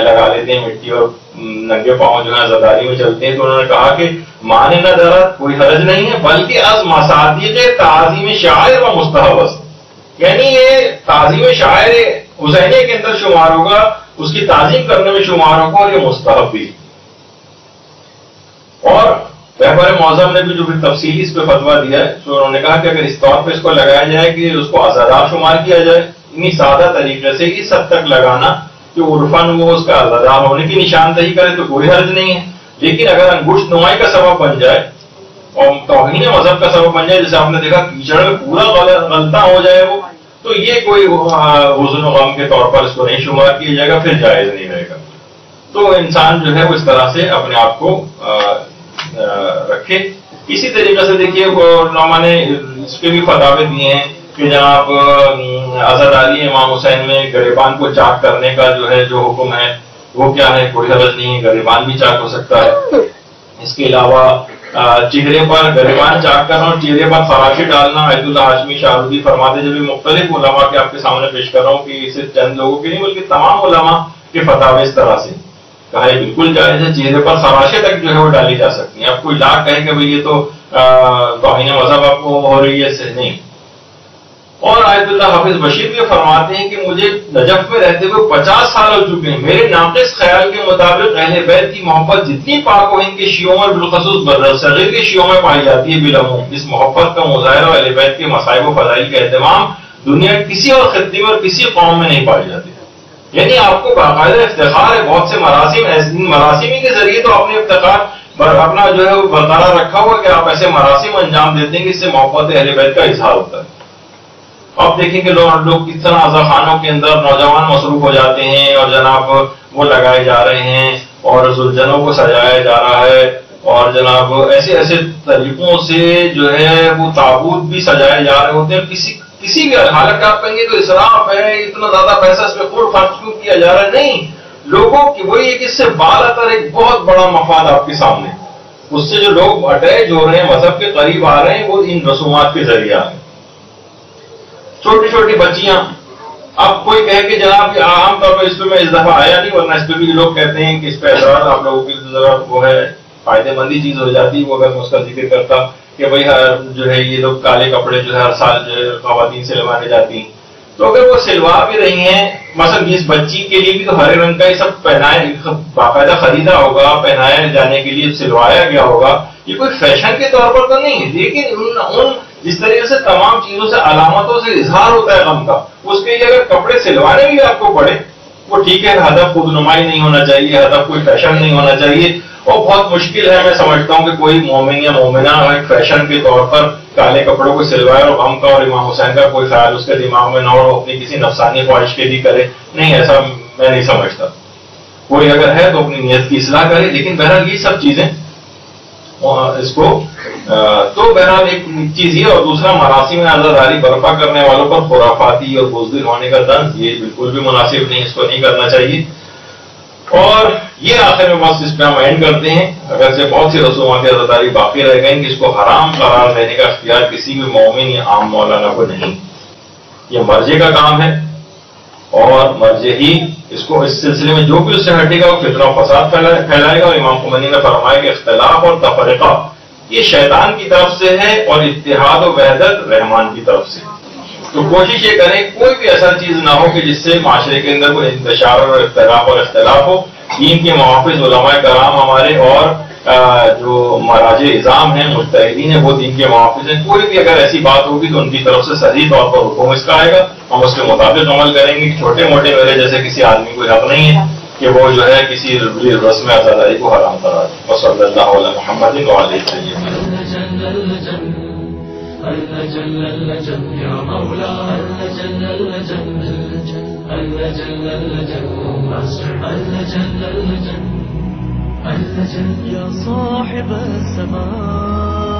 Speaker 3: لگا لیتے ہیں مٹی اور ننگے پاؤں جو ہے عزاداری میں چلتے ہیں، تو انہوں نے کہا کہ مانے نہ درد کوئی حرج نہیں ہے، بلکہ از مصادیق تعظیم شاعر و مستحب است، یعنی یہ تعظیم شاعر حسینیہ کے اندر شمار ہوگا، اس کی تعظیم کرنے میں شمار ہوگا، اور یہ مستحب بھی. اور رہبر معظم نے بھی جو بھی تفصیلی اس پہ فتویٰ دیا ہے، تو انہوں نے کہا کہ اگر اس طور پہ اس کو لگایا جائے کہ اس کو عزادار شمار کیا جائے، اتنی سادہ طریقے سے اس حد تک لگانا کہ عرفاً وہ اس کا عزادار ہونے کی نشاندہی کرے تو کوئی حرج نہیں ہے. لیکن اگر انگشت نمائی کا سبب بن جائے اور توہین مذہب کا سبب بن جائے، جیسے آپ نے دیکھا کیچڑ میں پورا غلطہ ہو جائے وہ، تو یہ کوئی حزن و غم کے طور پر اس کو نہیں شمار کیا جائے گا، پھر جائز نہیں رہے گا. تو انسان جو ہے وہ اس طرح سے اپنے آپ کو رکھے. اسی طریقے سے دیکھیے علماء نے اس پہ بھی فتاوے دیے ہیں کہ جناب عزاداری امام حسین میں گریبان کو چاک کرنے کا جو ہے جو حکم ہے وہ کیا ہے، کوئی حرج نہیں ہے، گریبان بھی چاک ہو سکتا ہے. اس کے علاوہ چہرے پر گریبان چاک کرنا اور چہرے پر خراشی ڈالنا، آیت اللہ ہاشمی شاہرودی فرماتے جب مختلف علماء کے آپ کے سامنے پیش کر رہا ہوں کہ صرف چند لوگوں کے نہیں بلکہ تمام علماء کے فتاوے اس طرح سے کہا ہے بالکل جائز ہے، چہرے پر خراشیں تک جو ہے وہ ڈالی جا سکتی ہیں. اب کوئی لاکھ کہے کہ بھئی یہ تو توہین مذہب آپ کو ہو رہی ہے، سے نہیں. اور آیت اللہ حافظ بشیر بھی فرماتے ہیں کہ مجھے نجف میں رہتے ہوئے 50 سال ہو چکے ہیں، میرے ناقص خیال کے مطابق اہل بیت کی محبت جتنی پاک و ہند کے شیعوں اور بالخصوص برصغیر کے شیعوں میں پائی جاتی ہے، بالعموم اس محبت کا مظاہرہ اہل بیت کے مصائب و فضائل کا اہتمام دنیا کسی اور خطے میں اور کسی قوم میں نہیں پائی جاتی. یعنی آپ کو باقاعدہ افتخار ہے، بہت سے مراسم کے ذریعے تو اپنے افتخار اپنا جو ہے وہ برقرار رکھا ہوا کہ آپ ایسے مراسم انجام دیتے ہیں کہ اس سے محبت اہل بیت کا اظہار ہوتا ہے. اب دیکھیں کہ لوگ کس طرح عزاخانوں کے اندر نوجوان مصروف ہو جاتے ہیں اور جناب وہ لگائے جا رہے ہیں اور زلجھنوں کو سجایا جا رہا ہے، اور جناب ایسے ایسے طریقوں سے جو ہے وہ تابوت بھی سجائے جا رہے ہوتے ہیں. کسی بھی حالت آپ کہیں گے تو اسراف ہے، اتنا زیادہ پیسہ اس پہ خود خرچ کیوں کیا جا رہا ہے؟ نہیں، لوگوں کی وہی ایک اس سے بالا تر ایک بہت بڑا مفاد آپ کے سامنے، اس سے جو لوگ اٹیچ ہو رہے ہیں، مذہب کے قریب آ رہے ہیں، وہ ان رسومات کے ذریعے آ رہے ہیں. چھوٹی چھوٹی بچیاں، اب کوئی کہے کہ جناب عام طور پر اس پہ میں اس دفعہ آیا نہیں، ورنہ اس پہ بھی لوگ کہتے ہیں کہ اس پہ اثرات آپ لوگوں کی ذرا وہ ہے فائدے مندی چیز ہو جاتی ہے. وہ اگر میں اس کا ذکر کرتا کہ بھائی جو ہے یہ لوگ کالے کپڑے جو ہے ہر سال جو ہے خواتین سلوانے جاتی ہیں، تو اگر وہ سلوا بھی رہی ہیں، مثلا جس بچی کے لیے بھی تو ہرے رنگ کا یہ سب پہنایا باقاعدہ خریدا ہوگا، پہنایا جانے کے لیے سلوایا گیا ہوگا، یہ کوئی فیشن کے طور پر تو نہیں ہے. لیکن ان جس طریقے سے تمام چیزوں سے علامتوں سے اظہار ہوتا ہے غم کا، اس کے لیے اگر کپڑے سلوانے بھی آپ کو پڑے وہ ٹھیک ہے، ہدف خود نمائی نہیں ہونا چاہیے، ہدف کوئی فیشن نہیں ہونا چاہیے. اور بہت مشکل ہے، میں سمجھتا ہوں کہ کوئی مومن یا مومنہ ایک فیشن کے طور پر کالے کپڑوں کو سلوائے اور غم کا اور امام حسین کا کوئی خیال اس کے دماغ میں نہ ہو، اپنی کسی نفسانی خواہش کے لیے کرے. نہیں، ایسا میں نہیں سمجھتا. کوئی اگر ہے تو اپنی نیت کی اصلاح کرے. لیکن بہرحال یہ سب چیزیں اس کو تو بہرحال ایک چیز یہ، اور دوسرا مراسم میں عزاداری برپا کرنے والوں پر خرافاتی اور بزدل ہونے کا طنز، یہ بالکل بھی مناسب نہیں، اس کو نہیں کرنا چاہیے. اور یہ آخر میں بس اس پہ ہم اینڈ کرتے ہیں. اگرچہ بہت سی رسومات عزاداری باقی رہ گئیں کہ اس کو حرام قرار دینے کا اختیار کسی بھی مومن یا عام مولانا کو نہیں. یہ مرجع کا کام ہے، اور مرجع ہی اس کو اس سلسلے میں جو بھی اس سے ہٹے گا وہ فتنہ و فساد پھیلائے گا. اور امام خمینی نے فرمایا کہ اختلاف اور تفرقہ یہ شیطان کی طرف سے ہے اور اتحاد و وحدت رحمان کی طرف سے. تو کوشش یہ کریں کوئی بھی ایسا چیز نہ ہو کہ جس سے معاشرے کے اندر کوئی انتشار اور اختلاف ہو. دین کے محافظ علماء کرام ہمارے اور جو مراجع اعظام ہیں، مجتہدین ہیں، وہ دین کے محافظ ہیں. کوئی بھی اگر ایسی بات ہوگی تو ان کی طرف سے صحیح طور پر حکم اس کا آئے گا، ہم اس کے مطابق عمل کریں گے. چھوٹے موٹے میرے جیسے کسی آدمی کو حق نہیں ہے کہ وہ جو ہے کسی رسم عزاداری کو حرام کرا دے. وصلی اللہ علی محمد وعلیہ وسلم.
Speaker 4: يا صاحب السماء